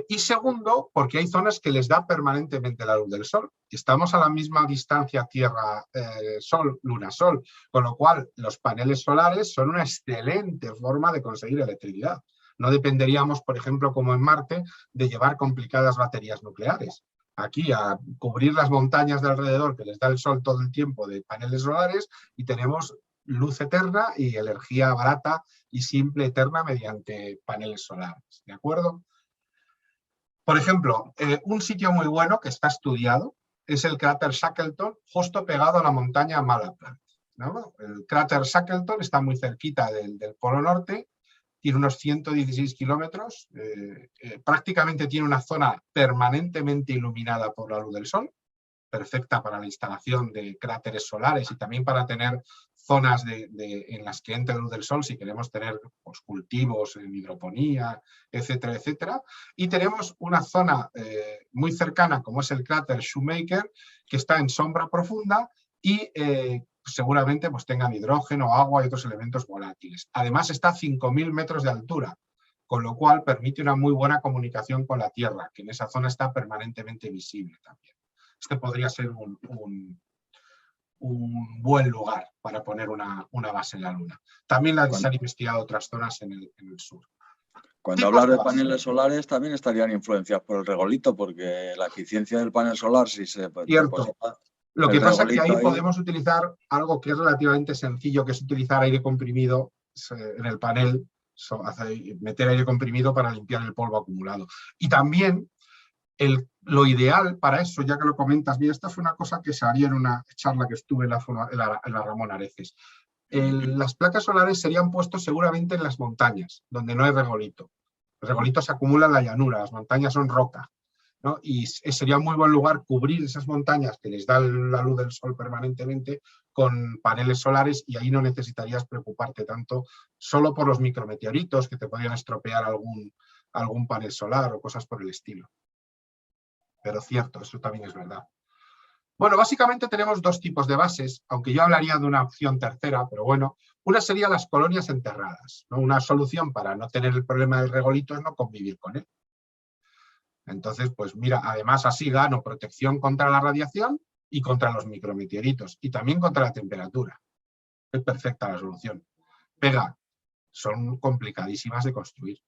Y segundo, porque hay zonas que les da permanentemente la luz del sol. Estamos a la misma distancia Tierra-Sol, Luna-Sol, con lo cual los paneles solares son una excelente forma de conseguir electricidad. No dependeríamos, por ejemplo, como en Marte, de llevar complicadas baterías nucleares. Aquí a cubrir las montañas de alrededor que les da el sol todo el tiempo de paneles solares y tenemos luz eterna y energía barata y simple eterna mediante paneles solares. ¿De acuerdo? Por ejemplo, un sitio muy bueno que está estudiado es el cráter Shackleton, justo pegado a la montaña Malapert, ¿no? El cráter Shackleton está muy cerquita del Polo Norte, tiene unos 116 kilómetros, prácticamente tiene una zona permanentemente iluminada por la luz del sol, perfecta para la instalación de cráteres solares y también para tener zonas en las que entre luz del sol si queremos tener pues, cultivos en hidroponía, etcétera, etcétera. Y tenemos una zona muy cercana como es el cráter Shoemaker que está en sombra profunda y seguramente pues, tengan hidrógeno, agua y otros elementos volátiles. Además está a 5.000 metros de altura, con lo cual permite una muy buena comunicación con la Tierra, que en esa zona está permanentemente visible también. Este podría ser un buen lugar para poner una base en la Luna. También se han investigado otras zonas en el sur. Cuando hablas de paneles solares también estarían influenciados por el regolito, porque la eficiencia del panel solar, si se deposita... Lo que pasa es que ahí podemos utilizar algo que es relativamente sencillo, que es utilizar aire comprimido en el panel, meter aire comprimido para limpiar el polvo acumulado. Y también lo ideal para eso, ya que lo comentas, mira, esta fue una cosa que salió en una charla que estuve en la Ramón Areces. Las placas solares serían puestas seguramente en las montañas, donde no hay regolito. El regolito se acumula en la llanura, las montañas son roca, ¿no? Y sería un muy buen lugar cubrir esas montañas que les da la luz del sol permanentemente con paneles solares y ahí no necesitarías preocuparte tanto solo por los micrometeoritos que te podrían estropear algún panel solar o cosas por el estilo. Pero cierto, eso también es verdad. Bueno, básicamente tenemos dos tipos de bases, aunque yo hablaría de una opción tercera, pero bueno, una sería las colonias enterradas, ¿no? Una solución para no tener el problema del regolito es no convivir con él. Entonces, pues mira, además así gano protección contra la radiación y contra los micrometeoritos y también contra la temperatura. Es perfecta la solución. Pega, son complicadísimas de construir.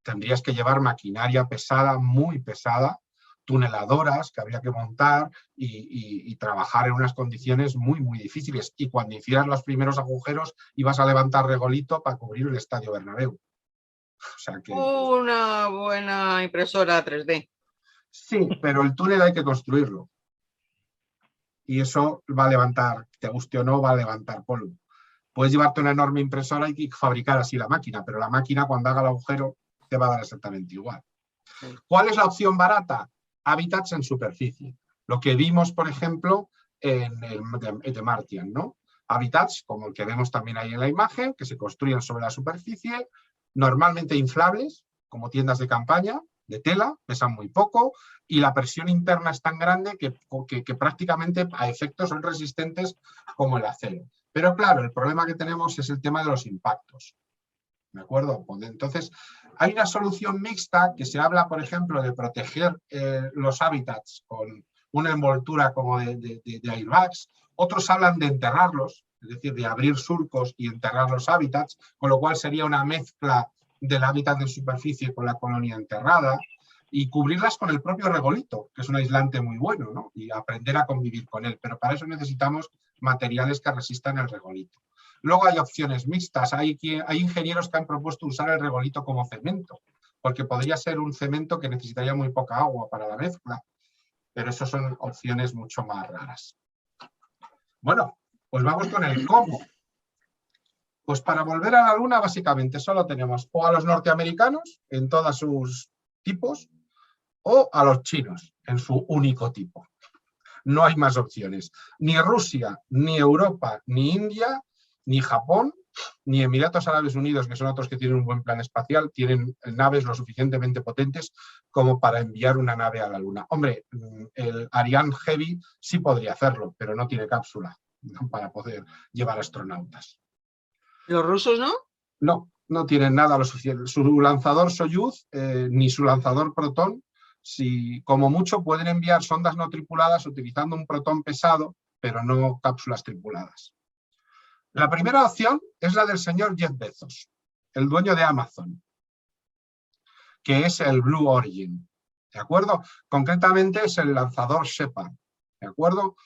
Tendrías que llevar maquinaria pesada, muy pesada, tuneladoras que habría que montar y trabajar en unas condiciones muy, muy difíciles. Y cuando hicieras los primeros agujeros, ibas a levantar regolito para cubrir el Estadio Bernabéu. O sea que... Una buena impresora 3D. Sí, pero el túnel hay que construirlo. Y eso va a levantar, te guste o no, va a levantar polvo. Puedes llevarte una enorme impresora y fabricar así la máquina, pero la máquina cuando haga el agujero te va a dar exactamente igual. ¿Cuál es la opción barata? Hábitats en superficie. Lo que vimos, por ejemplo, en el de Martian, ¿no? Hábitats, como el que vemos también ahí en la imagen, que se construyen sobre la superficie, normalmente inflables, como tiendas de campaña, de tela, pesan muy poco, y la presión interna es tan grande que prácticamente a efectos son resistentes como el acero. Pero claro, el problema que tenemos es el tema de los impactos. ¿De acuerdo? Entonces, hay una solución mixta que se habla, por ejemplo, de proteger los hábitats con una envoltura como de airbags Otros hablan de enterrarlos, es decir, de abrir surcos y enterrar los hábitats, con lo cual sería una mezcla del hábitat de superficie con la colonia enterrada, y cubrirlas con el propio regolito, que es un aislante muy bueno, ¿no? Y aprender a convivir con él, pero para eso necesitamos materiales que resistan el regolito. Luego hay opciones mixtas, hay ingenieros que han propuesto usar el regolito como cemento, porque podría ser un cemento que necesitaría muy poca agua para la mezcla, pero eso son opciones mucho más raras. Bueno, pues vamos con el cómo. Pues para volver a la Luna básicamente solo tenemos o a los norteamericanos en todos sus tipos o a los chinos en su único tipo. No hay más opciones. Ni Rusia, ni Europa, ni India, ni Japón, ni Emiratos Árabes Unidos, que son otros que tienen un buen plan espacial, tienen naves lo suficientemente potentes como para enviar una nave a la Luna. Hombre, el Ariane Heavy sí podría hacerlo, pero no tiene cápsula, ¿no?, para poder llevar astronautas. ¿Los rusos no? No, no tienen nada lo suficiente. Su lanzador Soyuz, ni su lanzador Proton, si como mucho pueden enviar sondas no tripuladas utilizando un protón pesado, pero no cápsulas tripuladas. La primera opción es la del señor Jeff Bezos, el dueño de Amazon, que es el Blue Origin, ¿de acuerdo? Concretamente es el lanzador Shepard, ¿de acuerdo?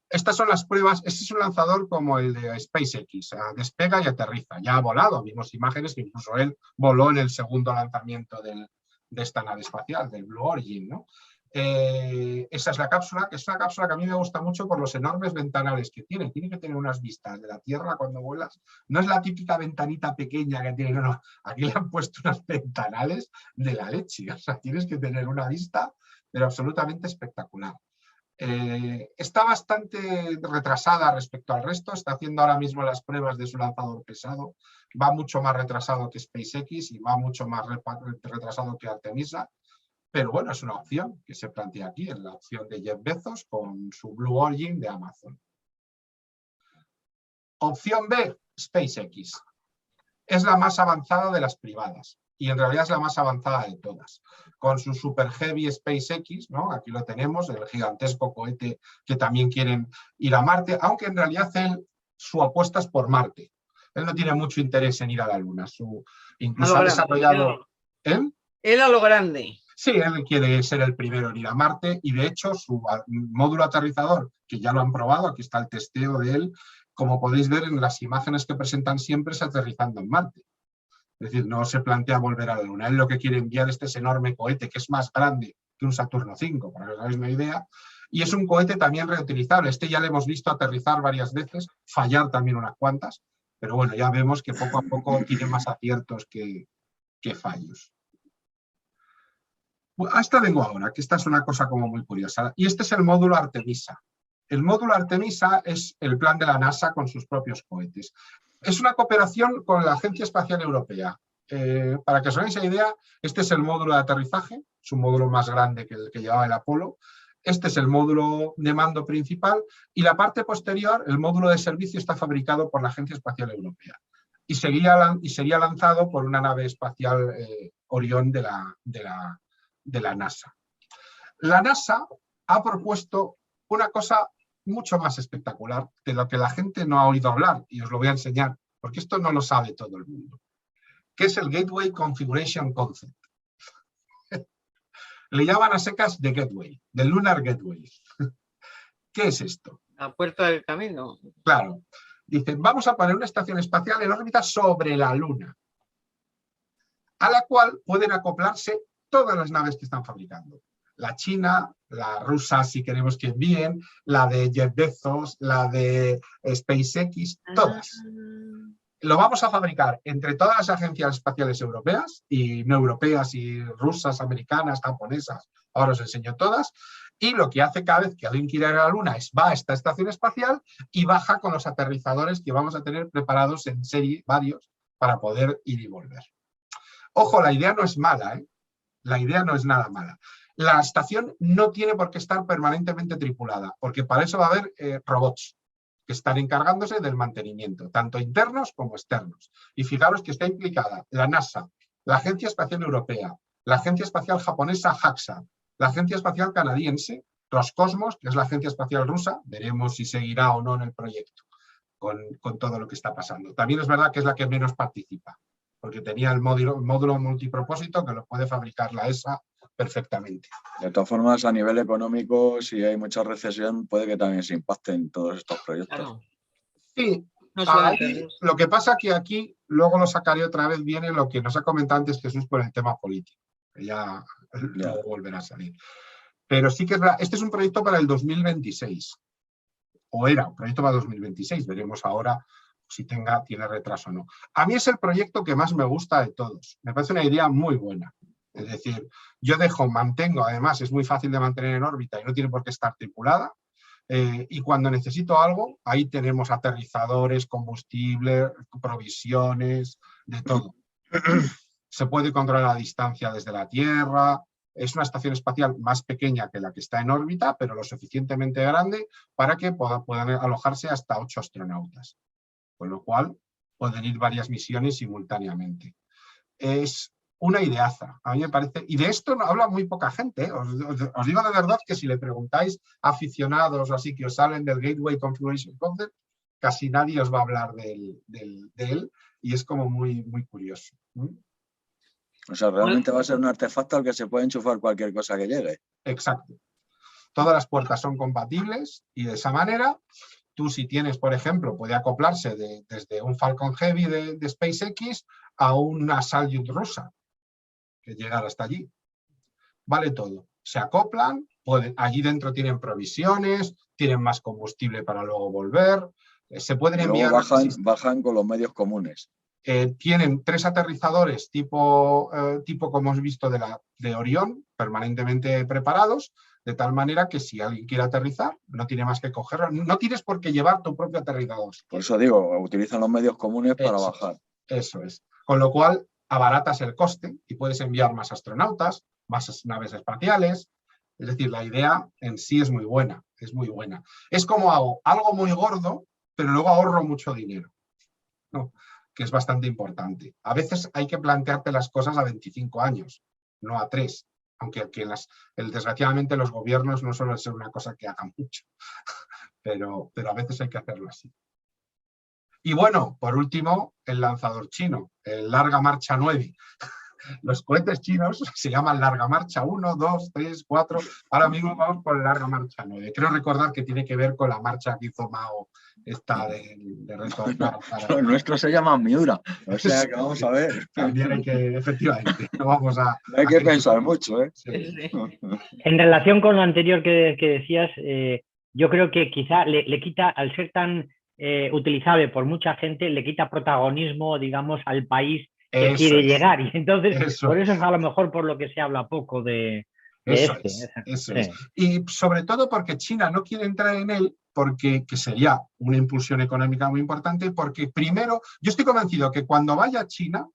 Estas son las pruebas. Este es un lanzador como el de SpaceX, despega y aterriza. Ya ha volado, vimos imágenes que incluso él voló en el segundo lanzamiento de esta nave espacial, del Blue Origin, ¿no? Esa es la cápsula, que es una cápsula que a mí me gusta mucho por los enormes ventanales que tiene. Tiene que tener unas vistas de la Tierra cuando vuelas. No es la típica ventanita pequeña que tiene, no. Aquí le han puesto unos ventanales de la leche. O sea, tienes que tener una vista, pero absolutamente espectacular. Está bastante retrasada respecto al resto, está haciendo ahora mismo las pruebas de su lanzador pesado, va mucho más retrasado que SpaceX y va mucho más retrasado que Artemisa, pero bueno, es una opción que se plantea aquí, en la opción de Jeff Bezos con su Blue Origin de Amazon. Opción B, SpaceX. Es la más avanzada de las privadas. Y en realidad es la más avanzada de todas. Con su Super Heavy SpaceX, ¿no? Aquí lo tenemos, el gigantesco cohete que también quieren ir a Marte, aunque en realidad su apuesta es por Marte. Él no tiene mucho interés en ir a la Luna. Incluso ha desarrollado... Él a lo grande. Sí, él quiere ser el primero en ir a Marte y de hecho su módulo aterrizador, que ya lo han probado, aquí está el testeo de él, como podéis ver en las imágenes que presentan siempre, es aterrizando en Marte. Es decir, no se plantea volver a la Luna. Él lo que quiere enviar es ese enorme cohete que es más grande que un Saturno V, para que os hagáis una idea. Y es un cohete también reutilizable. Este ya lo hemos visto aterrizar varias veces, fallar también unas cuantas, pero bueno, ya vemos que poco a poco tiene más aciertos que fallos. A esta vengo ahora, que esta es una cosa como muy curiosa. Y este es el módulo Artemisa. El módulo Artemisa es el plan de la NASA con sus propios cohetes. Es una cooperación con la Agencia Espacial Europea. Para que os hagáis la idea, este es el módulo de aterrizaje, es un módulo más grande que el que llevaba el Apolo. Este es el módulo de mando principal y la parte posterior, el módulo de servicio, está fabricado por la Agencia Espacial Europea y sería lanzado por una nave espacial Orión de la NASA. La NASA ha propuesto una cosa mucho más espectacular de lo que la gente no ha oído hablar, y os lo voy a enseñar, porque esto no lo sabe todo el mundo, que es el Gateway Configuration Concept. Le llaman a secas de Gateway, de Lunar Gateway. ¿Qué es esto? La puerta del camino. Claro. Dicen, vamos a poner una estación espacial en órbita sobre la Luna, a la cual pueden acoplarse todas las naves que están fabricando. La china, la rusa si queremos que envíen, la de Jeff Bezos, la de SpaceX, todas. Lo vamos a fabricar entre todas las agencias espaciales europeas y no europeas y rusas, americanas, japonesas, ahora os enseño todas, y lo que hace cada vez que alguien quiere ir a la Luna es va a esta estación espacial y baja con los aterrizadores que vamos a tener preparados en serie, varios, para poder ir y volver. Ojo, la idea no es mala, ¿eh? La idea no es nada mala. La estación no tiene por qué estar permanentemente tripulada, porque para eso va a haber robots que están encargándose del mantenimiento, tanto internos como externos. Y fijaros que está implicada la NASA, la Agencia Espacial Europea, la Agencia Espacial Japonesa JAXA, la Agencia Espacial Canadiense Roscosmos, que es la agencia espacial rusa, veremos si seguirá o no en el proyecto con todo lo que está pasando. También es verdad que es la que menos participa, porque tenía el módulo multipropósito que lo puede fabricar la ESA perfectamente. De todas formas, a nivel económico, si hay mucha recesión, puede que también se impacten todos estos proyectos. Claro. Sí, No ahí, lo que pasa que aquí, luego lo sacaré otra vez, viene lo que nos ha comentado antes Jesús por el tema político, que ya luego volverá a salir. Pero sí que es verdad, este es un proyecto para el 2026, o era un proyecto para 2026, veremos ahora si tiene retraso o no. A mí es el proyecto que más me gusta de todos, me parece una idea muy buena. Es decir, yo mantengo, además es muy fácil de mantener en órbita y no tiene por qué estar tripulada, y cuando necesito algo, ahí tenemos aterrizadores, combustible, provisiones, de todo. Se puede controlar a distancia desde la Tierra. Es una estación espacial más pequeña que la que está en órbita, pero lo suficientemente grande para que puedan alojarse hasta 8 astronautas. Con lo cual, pueden ir varias misiones simultáneamente. Es una ideaza, a mí me parece, y de esto no habla muy poca gente, ¿eh? Os digo de verdad que si le preguntáis a aficionados o así que os salen del Gateway Configuration Concept, casi nadie os va a hablar de él, y es como muy, muy curioso. O sea, realmente va a ser un artefacto al que se puede enchufar cualquier cosa que llegue. Exacto. Todas las puertas son compatibles y de esa manera, tú si tienes, por ejemplo, puede acoplarse desde un Falcon Heavy de SpaceX a una Salyut rusa, que llegar hasta allí. Vale todo. Se acoplan, allí dentro tienen provisiones, tienen más combustible para luego volver, se pueden enviar... Bajan con los medios comunes. Tienen 3 aterrizadores tipo como hemos visto de Orión, permanentemente preparados, de tal manera que si alguien quiere aterrizar, no tiene más que cogerlo. No tienes por qué llevar tu propio aterrizador. Por eso digo, utilizan los medios comunes para bajar. Eso es. Con lo cual, abaratas el coste y puedes enviar más astronautas, más naves espaciales. Es decir, la idea en sí es muy buena, es muy buena. Es como hago algo muy gordo, pero luego ahorro mucho dinero, ¿no? Que es bastante importante. A veces hay que plantearte las cosas a 25 años, no a 3, aunque desgraciadamente los gobiernos no suelen ser una cosa que hagan mucho, pero a veces hay que hacerlo así. Y bueno, por último, el lanzador chino, el Larga Marcha 9. Los cohetes chinos se llaman Larga Marcha 1, 2, 3, 4. Ahora mismo vamos por el Larga Marcha 9. Creo recordar que tiene que ver con la marcha que hizo Mao, esta de retornar. El nuestro se llama Miura. O sea que vamos a ver. También hay que, efectivamente, no vamos a... Hay que pensar mucho, ¿eh? Sí. En relación con lo anterior que decías, yo creo que quizá le quita, al ser tan utilizable por mucha gente, le quita protagonismo, digamos, al país que quiere llegar, y entonces por eso es a lo mejor por lo que se habla poco de eso es. Y sobre todo porque China no quiere entrar en él, porque que sería una impulsión económica muy importante, porque primero, yo estoy convencido que cuando vaya a China,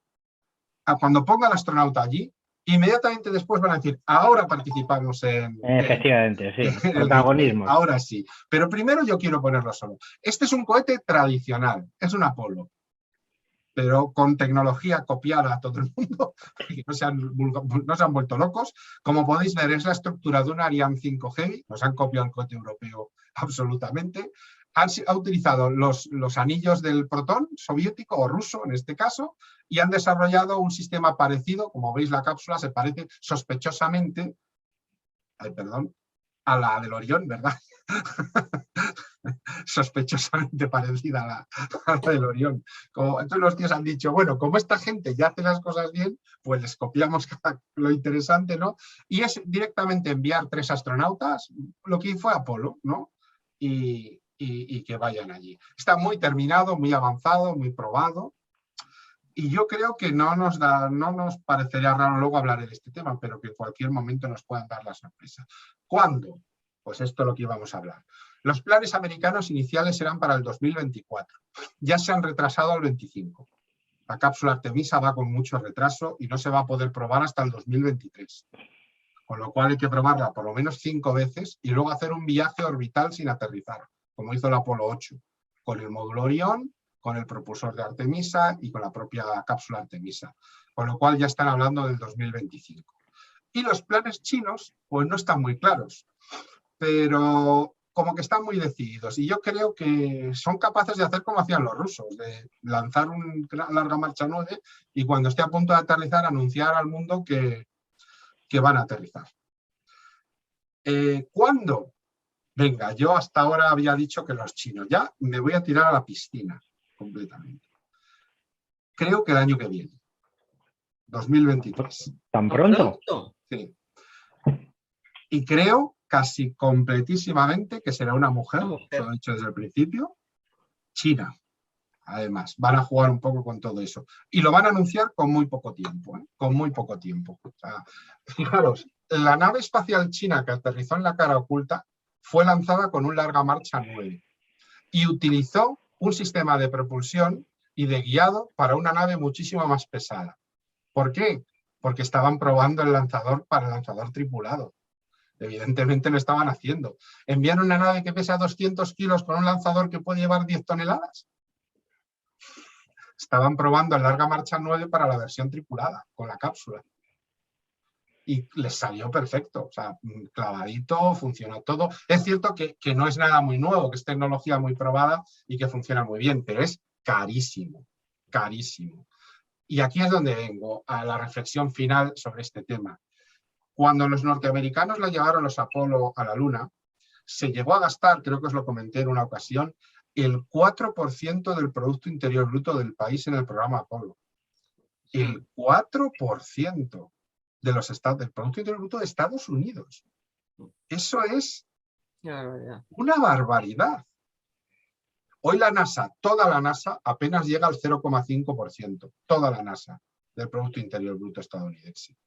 cuando ponga al astronauta allí, inmediatamente después van a decir, ahora participamos efectivamente, sí, protagonismo. Ahora sí, pero primero yo quiero ponerlo solo. Este es un cohete tradicional, es un Apolo, pero con tecnología copiada a todo el mundo, que no se han vuelto locos. Como podéis ver, es la estructura de un Ariane 5 Heavy, nos han copiado el cohete europeo absolutamente. Ha utilizado los anillos del Protón soviético o ruso en este caso, y han desarrollado un sistema parecido. Como veis, la cápsula se parece sospechosamente a la del Orión, ¿verdad? Sospechosamente parecida a la del Orión. Entonces los tíos han dicho, bueno, como esta gente ya hace las cosas bien, pues les copiamos lo interesante, ¿no? Y es directamente enviar 3 astronautas, lo que fue Apolo, ¿no? Y que vayan allí. Está muy terminado, muy avanzado, muy probado. Y yo creo que no nos parecería raro, luego hablaré de este tema, pero que en cualquier momento nos puedan dar la sorpresa. ¿Cuándo? Pues esto es lo que íbamos a hablar. Los planes americanos iniciales eran para el 2024. Ya se han retrasado al 25. La cápsula Artemisa va con mucho retraso y no se va a poder probar hasta el 2023. Con lo cual hay que probarla por lo menos 5 veces y luego hacer un viaje orbital sin aterrizar, como hizo el Apolo 8, con el módulo Orión, con el propulsor de Artemisa y con la propia cápsula Artemisa. Con lo cual ya están hablando del 2025. Y los planes chinos, pues no están muy claros, pero como que están muy decididos. Y yo creo que son capaces de hacer como hacían los rusos, de lanzar una larga marcha 9 y cuando esté a punto de aterrizar anunciar al mundo que van a aterrizar. ¿Cuándo? Venga, yo hasta ahora había dicho que los chinos. Ya me voy a tirar a la piscina completamente. Creo que el año que viene, 2023. ¿Tan pronto? Sí. Y creo casi completísimamente que será una mujer, lo he dicho desde el principio, China. Además, van a jugar un poco con todo eso. Y lo van a anunciar con muy poco tiempo, ¿eh? Con muy poco tiempo. O sea, fijaros, la nave espacial china que aterrizó en la cara oculta fue lanzada con un larga marcha 9 y utilizó un sistema de propulsión y de guiado para una nave muchísimo más pesada. ¿Por qué? Porque estaban probando el lanzador para el lanzador tripulado. Evidentemente lo estaban haciendo. ¿Enviar una nave que pesa 200 kilos con un lanzador que puede llevar 10 toneladas? Estaban probando el larga marcha 9 para la versión tripulada, con la cápsula. Y les salió perfecto, o sea, clavadito, funcionó todo. Es cierto que no es nada muy nuevo, que es tecnología muy probada y que funciona muy bien, pero es carísimo, carísimo. Y aquí es donde vengo a la reflexión final sobre este tema. Cuando los norteamericanos la llevaron los Apolo a la Luna, se llegó a gastar, creo que os lo comenté en una ocasión, el 4% del Producto Interior Bruto del país en el programa Apolo. El 4% del Producto Interior Bruto de Estados Unidos. Eso es una barbaridad. Hoy la NASA, toda la NASA, apenas llega al 0,5%. Toda la NASA del Producto Interior Bruto estadounidense.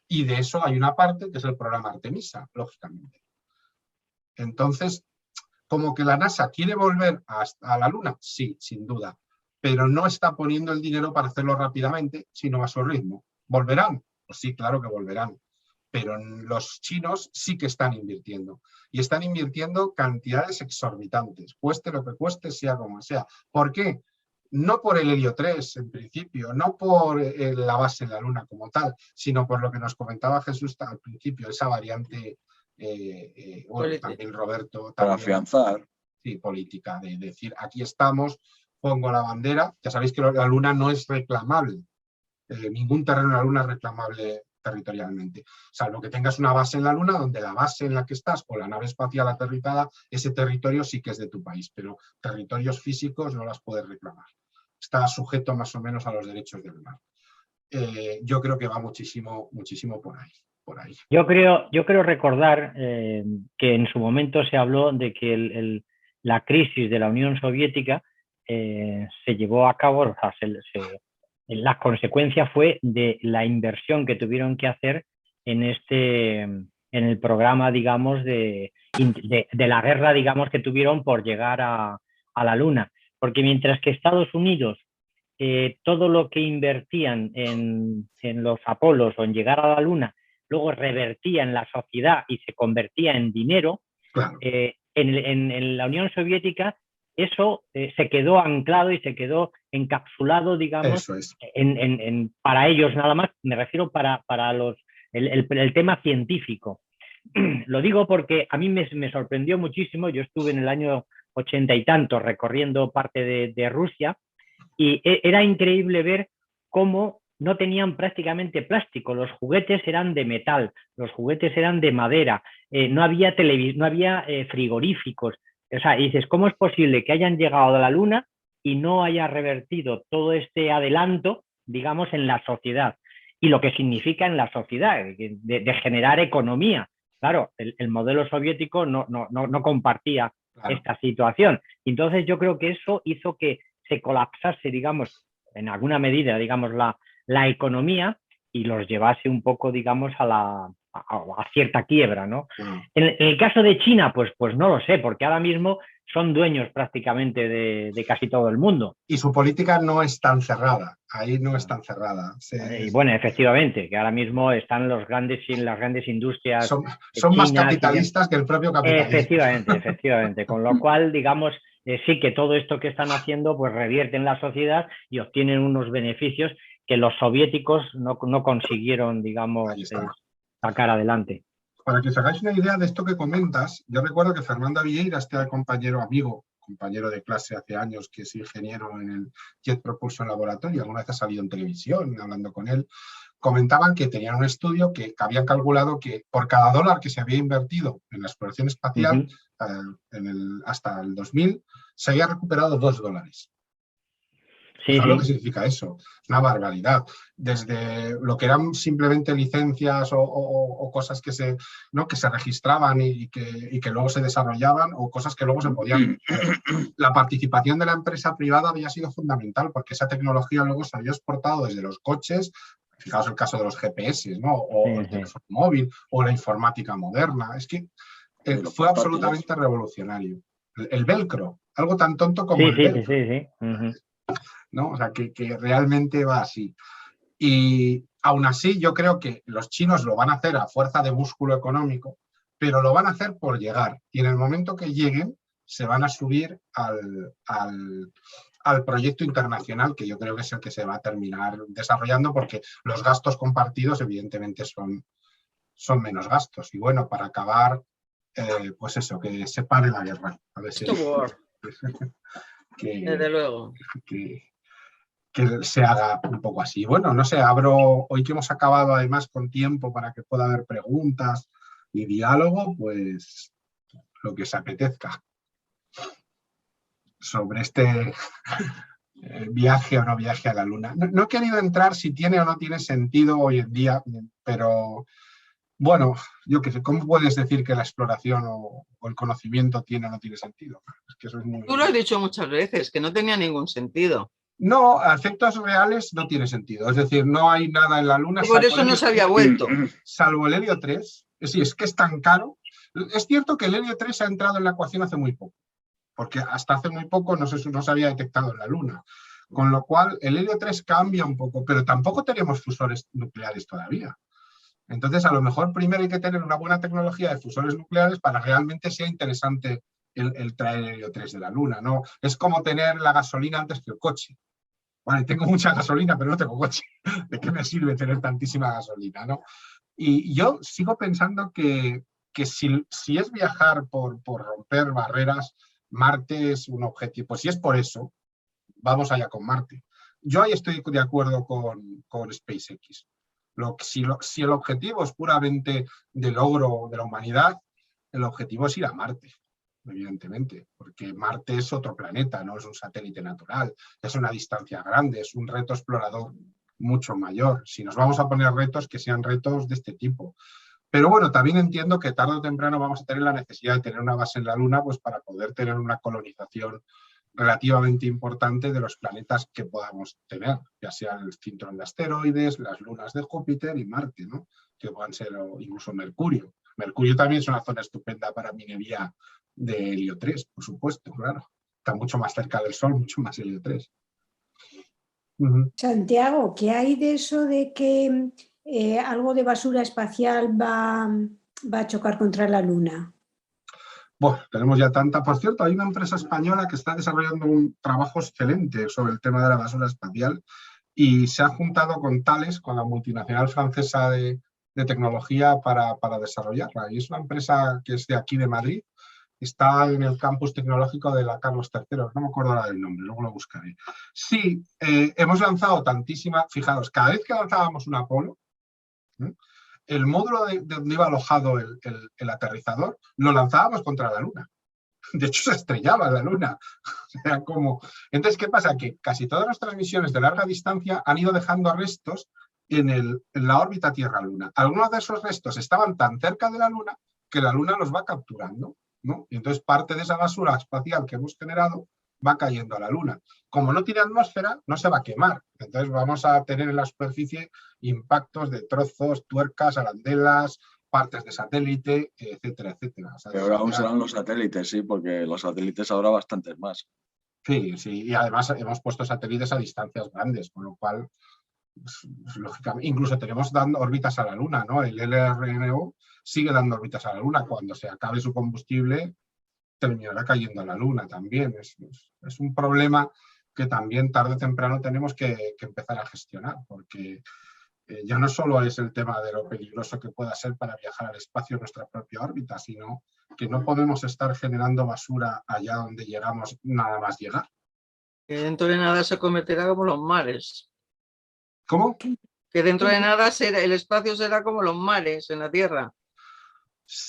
Y de eso hay una parte que es el programa Artemisa, lógicamente. Entonces, como que la NASA quiere volver a la Luna, sí, sin duda, pero no está poniendo el dinero para hacerlo rápidamente, sino a su ritmo. ¿Volverán? Pues sí, claro que volverán, pero los chinos sí que están invirtiendo, y están invirtiendo cantidades exorbitantes, cueste lo que cueste, sea como sea. ¿Por qué? No por el Helio 3 en principio, no por la base en la Luna como tal, sino por lo que nos comentaba Jesús al principio, esa variante, bueno, también Roberto. Para afianzar. Sí, política, de decir, aquí estamos, pongo la bandera. Ya sabéis que la Luna no es reclamable, ningún terreno en la Luna es reclamable territorialmente, salvo que tengas una base en la Luna donde la base en la que estás o la nave espacial aterrizada, ese territorio sí que es de tu país, pero territorios físicos no las puedes reclamar. Está sujeto más o menos a los derechos del mar. Yo creo que va muchísimo, muchísimo por ahí. Yo creo recordar que en su momento se habló de que la crisis de la Unión Soviética se llevó a cabo, o sea, la consecuencia fue de la inversión que tuvieron que hacer en el programa, digamos, de la guerra, digamos, que tuvieron por llegar a la Luna. Porque mientras que Estados Unidos, todo lo que invertían en los Apolos o en llegar a la Luna, luego revertía en la sociedad y se convertía en dinero, claro. En la Unión Soviética eso se quedó anclado y se quedó encapsulado, digamos, para ellos nada más, me refiero para el tema científico. Lo digo porque a mí me sorprendió muchísimo. Yo estuve en el año 80 y tantos recorriendo parte de Rusia y era increíble ver cómo no tenían prácticamente plástico, los juguetes eran de metal, los juguetes eran de madera, no había frigoríficos. O sea, y dices, ¿cómo es posible que hayan llegado a la Luna y no haya revertido todo este adelanto, digamos, en la sociedad? Y lo que significa en la sociedad, de generar economía. Claro, el modelo soviético no compartía esta situación. Entonces yo creo que eso hizo que se colapsase, digamos, en alguna medida, digamos, la economía y los llevase un poco, digamos, a cierta quiebra, ¿no? En el caso de China, pues no lo sé, porque ahora mismo son dueños prácticamente de casi todo el mundo. Y su política no es tan cerrada, ahí no es tan cerrada. Y bueno, efectivamente, que ahora mismo están las grandes industrias. Son más capitalistas que el propio capitalismo. Efectivamente. Con lo cual, digamos, sí que todo esto que están haciendo, pues revierte en la sociedad y obtienen unos beneficios que los soviéticos no consiguieron, digamos, sacar adelante. para que os hagáis una idea de esto que comentas, yo recuerdo que Fernanda Vieira, este compañero de clase hace años, que es ingeniero en el Jet Propulsion Laboratory, alguna vez ha salido en televisión hablando con él, comentaban que tenían un estudio que habían calculado que por cada $1 que se había invertido en la exploración espacial hasta el 2000, se había recuperado $2. Sí, ¿Sabes lo que significa eso? Es una barbaridad. Desde lo que eran simplemente licencias o cosas que se registraban y que luego se desarrollaban, o cosas que luego se podían... La participación de la empresa privada había sido fundamental, porque esa tecnología luego se había exportado desde los coches, fijaos el caso de los GPS, ¿no? O el teléfono móvil, o la informática moderna. Es que fue absolutamente revolucionario. El velcro, algo tan tonto como el velcro. ¿No? O sea, que realmente va así. Y aún así yo creo que los chinos lo van a hacer a fuerza de músculo económico, pero lo van a hacer por llegar. Y en el momento que lleguen, se van a subir al proyecto internacional, que yo creo que es el que se va a terminar desarrollando, porque los gastos compartidos evidentemente son menos gastos. Y bueno, para acabar, pues eso, que se pare la guerra. A ver si... Desde luego. Que se haga un poco así. Bueno, no sé, hoy que hemos acabado además con tiempo para que pueda haber preguntas y diálogo, pues lo que os apetezca sobre este viaje o no viaje a la Luna. No he querido entrar si tiene o no tiene sentido hoy en día, pero bueno, yo qué sé, ¿cómo puedes decir que la exploración o el conocimiento tiene o no tiene sentido? Es que eso es muy... Tú lo has dicho muchas veces, que no tenía ningún sentido. No, a efectos reales no tiene sentido. Es decir, no hay nada en la Luna. Por eso no se había vuelto. Salvo el helio 3. Es que es tan caro. Es cierto que el helio 3 ha entrado en la ecuación hace muy poco, porque hasta hace muy poco no se había detectado en la Luna. Con lo cual, el helio 3 cambia un poco, pero tampoco tenemos fusores nucleares todavía. Entonces, a lo mejor primero hay que tener una buena tecnología de fusores nucleares para que realmente sea interesante el traer el helio 3 de la Luna, ¿no? Es como tener la gasolina antes que el coche. Vale, tengo mucha gasolina, pero no tengo coche. ¿De qué me sirve tener tantísima gasolina, no? Y yo sigo pensando que si es viajar por romper barreras, Marte es un objetivo. Pues si es por eso, vamos allá con Marte. Yo ahí estoy de acuerdo con SpaceX. Si el objetivo es puramente de logro de la humanidad, el objetivo es ir a Marte, evidentemente, porque Marte es otro planeta, no es un satélite natural, es una distancia grande, es un reto explorador mucho mayor. Si nos vamos a poner retos, que sean retos de este tipo. Pero bueno, también entiendo que tarde o temprano vamos a tener la necesidad de tener una base en la Luna, pues para poder tener una colonización relativamente importante de los planetas que podamos tener, ya sea el cinturón de asteroides, las lunas de Júpiter y Marte, ¿no? Que puedan ser, o incluso Mercurio. Mercurio también es una zona estupenda para minería de helio 3, por supuesto, claro. Está mucho más cerca del Sol, mucho más helio 3. Santiago, ¿qué hay de eso de que algo de basura espacial va a chocar contra la Luna? Bueno, tenemos ya tanta. Por cierto, hay una empresa española que está desarrollando un trabajo excelente sobre el tema de la basura espacial y se ha juntado con Thales, con la multinacional francesa de tecnología para desarrollarla. Y es una empresa que es de aquí de Madrid, está en el campus tecnológico de la Carlos III, no me acuerdo ahora del nombre, luego lo buscaré. Sí, hemos lanzado tantísima, fijaros, cada vez que lanzábamos un Apolo, el módulo de donde iba alojado el aterrizador, lo lanzábamos contra la Luna. De hecho, se estrellaba en la Luna. O sea, Entonces, ¿qué pasa? Que casi todas nuestras misiones de larga distancia han ido dejando restos en la órbita Tierra-Luna. Algunos de esos restos estaban tan cerca de la Luna que la Luna los va capturando, ¿no? Y entonces parte de esa basura espacial que hemos generado va cayendo a la Luna. Como no tiene atmósfera, no se va a quemar. Entonces vamos a tener en la superficie impactos de trozos, tuercas, arandelas, partes de satélite, etcétera, etcétera. O sea, pero aún serán los satélites, sí, porque los satélites habrá bastantes más. Sí, sí, y además hemos puesto satélites a distancias grandes, con lo cual, pues, lógicamente, incluso tenemos dando órbitas a la Luna, ¿no? El LRNO sigue dando órbitas a la Luna. Cuando se acabe su combustible, terminará cayendo a la Luna también. Es un problema que también tarde o temprano tenemos que empezar a gestionar, porque Ya no solo es el tema de lo peligroso que pueda ser para viajar al espacio en nuestra propia órbita, sino que no podemos estar generando basura allá donde llegamos nada más llegar. Que dentro de nada se convertirá como los mares. ¿Cómo? Que dentro de nada el espacio será como los mares en la Tierra.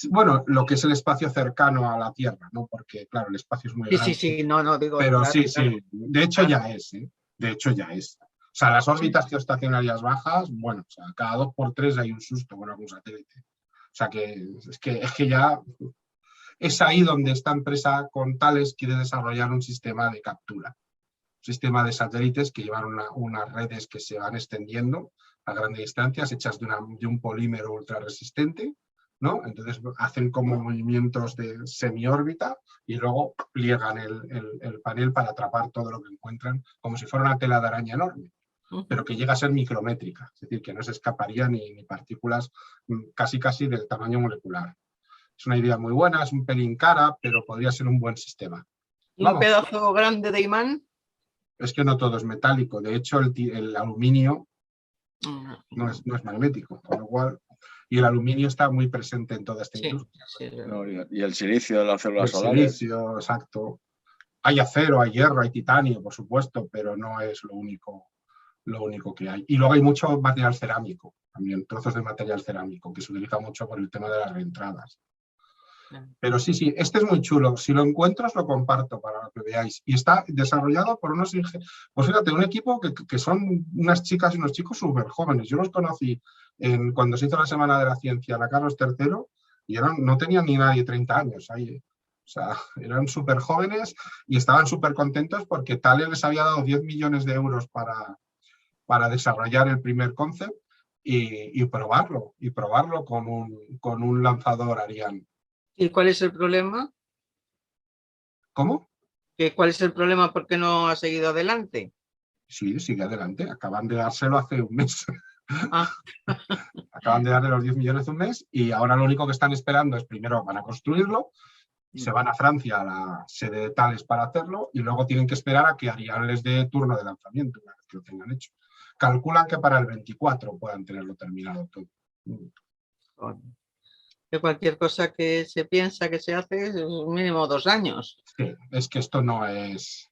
Bueno, lo que es el espacio cercano a la Tierra, ¿no? Porque, claro, el espacio es muy grande. Sí, no, digo... Pero claro, sí, claro. sí, de hecho ya es, ¿eh? De hecho ya es. O sea, las órbitas geoestacionarias bajas, bueno, o sea, cada 2 por 3 hay un susto con algún satélite. O sea, es que ya es ahí donde esta empresa con Thales quiere desarrollar un sistema de captura. Un sistema de satélites que llevan unas redes que se van extendiendo a grandes distancias, hechas de un polímero ultra resistente, ¿no? Entonces hacen como movimientos de semiórbita y luego pliegan el panel para atrapar todo lo que encuentran, como si fuera una tela de araña enorme, pero que llega a ser micrométrica, es decir, que no se escaparía ni partículas casi del tamaño molecular. Es una idea muy buena, es un pelín cara, pero podría ser un buen sistema. ¿Y un pedazo grande de imán? Es que no todo es metálico, de hecho el aluminio no es magnético, con lo cual, y el aluminio está muy presente en toda esta industria. Sí. No, y el silicio de las células solares. El silicio, exacto. Hay acero, hay hierro, hay titanio, por supuesto, pero no es lo único que hay. Y luego hay mucho material cerámico, también trozos de material cerámico, que se utiliza mucho por el tema de las reentradas. Pero sí, este es muy chulo. Si lo encuentro, os lo comparto para que veáis. Y está desarrollado por unos ingenieros. Pues fíjate, un equipo que son unas chicas y unos chicos súper jóvenes. Yo los conocí cuando se hizo la Semana de la Ciencia, la Carlos III, y no tenían ni nadie 30 años ahí. O sea, eran súper jóvenes y estaban súper contentos porque Thales les había dado 10 millones de euros para desarrollar el primer concept y probarlo con un lanzador Ariane. ¿Y cuál es el problema? ¿Cómo? ¿Cuál es el problema? ¿Por qué no ha seguido adelante? Sí, sigue adelante. Acaban de dárselo hace un mes. Acaban de darle los 10 millones un mes y ahora lo único que están esperando es primero van a construirlo, se van a Francia a la sede de Thales para hacerlo y luego tienen que esperar a que Ariane les dé turno de lanzamiento una vez que lo tengan hecho. Calculan que para el 24 puedan tenerlo terminado todo. Que cualquier cosa que se piensa que se hace es mínimo 2 años. Sí, es que esto no es...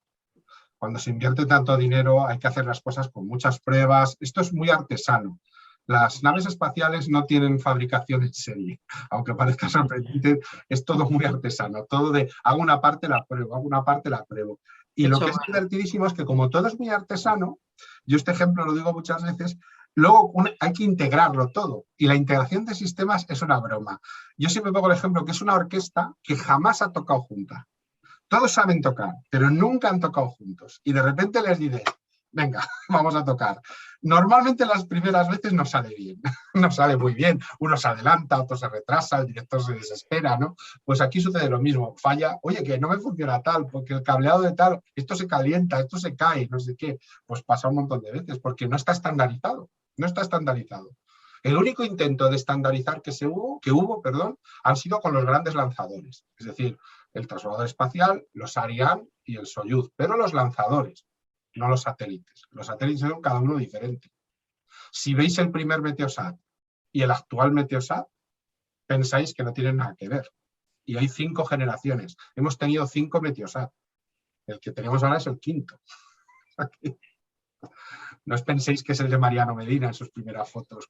Cuando se invierte tanto dinero hay que hacer las cosas con muchas pruebas. Esto es muy artesano. Las naves espaciales no tienen fabricación en serie. Aunque parezca sorprendente, es todo muy artesano. Todo de hago una parte, la pruebo, hago una parte, la pruebo. Y lo que es divertidísimo es que como todo es muy artesano, yo este ejemplo lo digo muchas veces, luego hay que integrarlo todo y la integración de sistemas es una broma. Yo siempre pongo el ejemplo que es una orquesta que jamás ha tocado junta. Todos saben tocar, pero nunca han tocado juntos. Y de repente les dices, venga, vamos a tocar. Normalmente las primeras veces no sale bien, no sale muy bien. Uno se adelanta, otro se retrasa, el director se desespera, ¿no? Pues aquí sucede lo mismo, falla, oye, que no me funciona tal, porque el cableado de tal, esto se calienta, esto se cae, no sé qué. Pues pasa un montón de veces, porque no está estandarizado, no está estandarizado. El único intento de estandarizar que hubo, han sido con los grandes lanzadores, es decir, el transbordador espacial, los Ariane y el Soyuz, pero los lanzadores, no los satélites. Los satélites son cada uno diferente. Si veis el primer Meteosat y el actual Meteosat, pensáis que no tienen nada que ver. Y hay 5 generaciones. Hemos tenido 5 Meteosat. El que tenemos ahora es el 5º. No os penséis que es el de Mariano Medina en sus primeras fotos.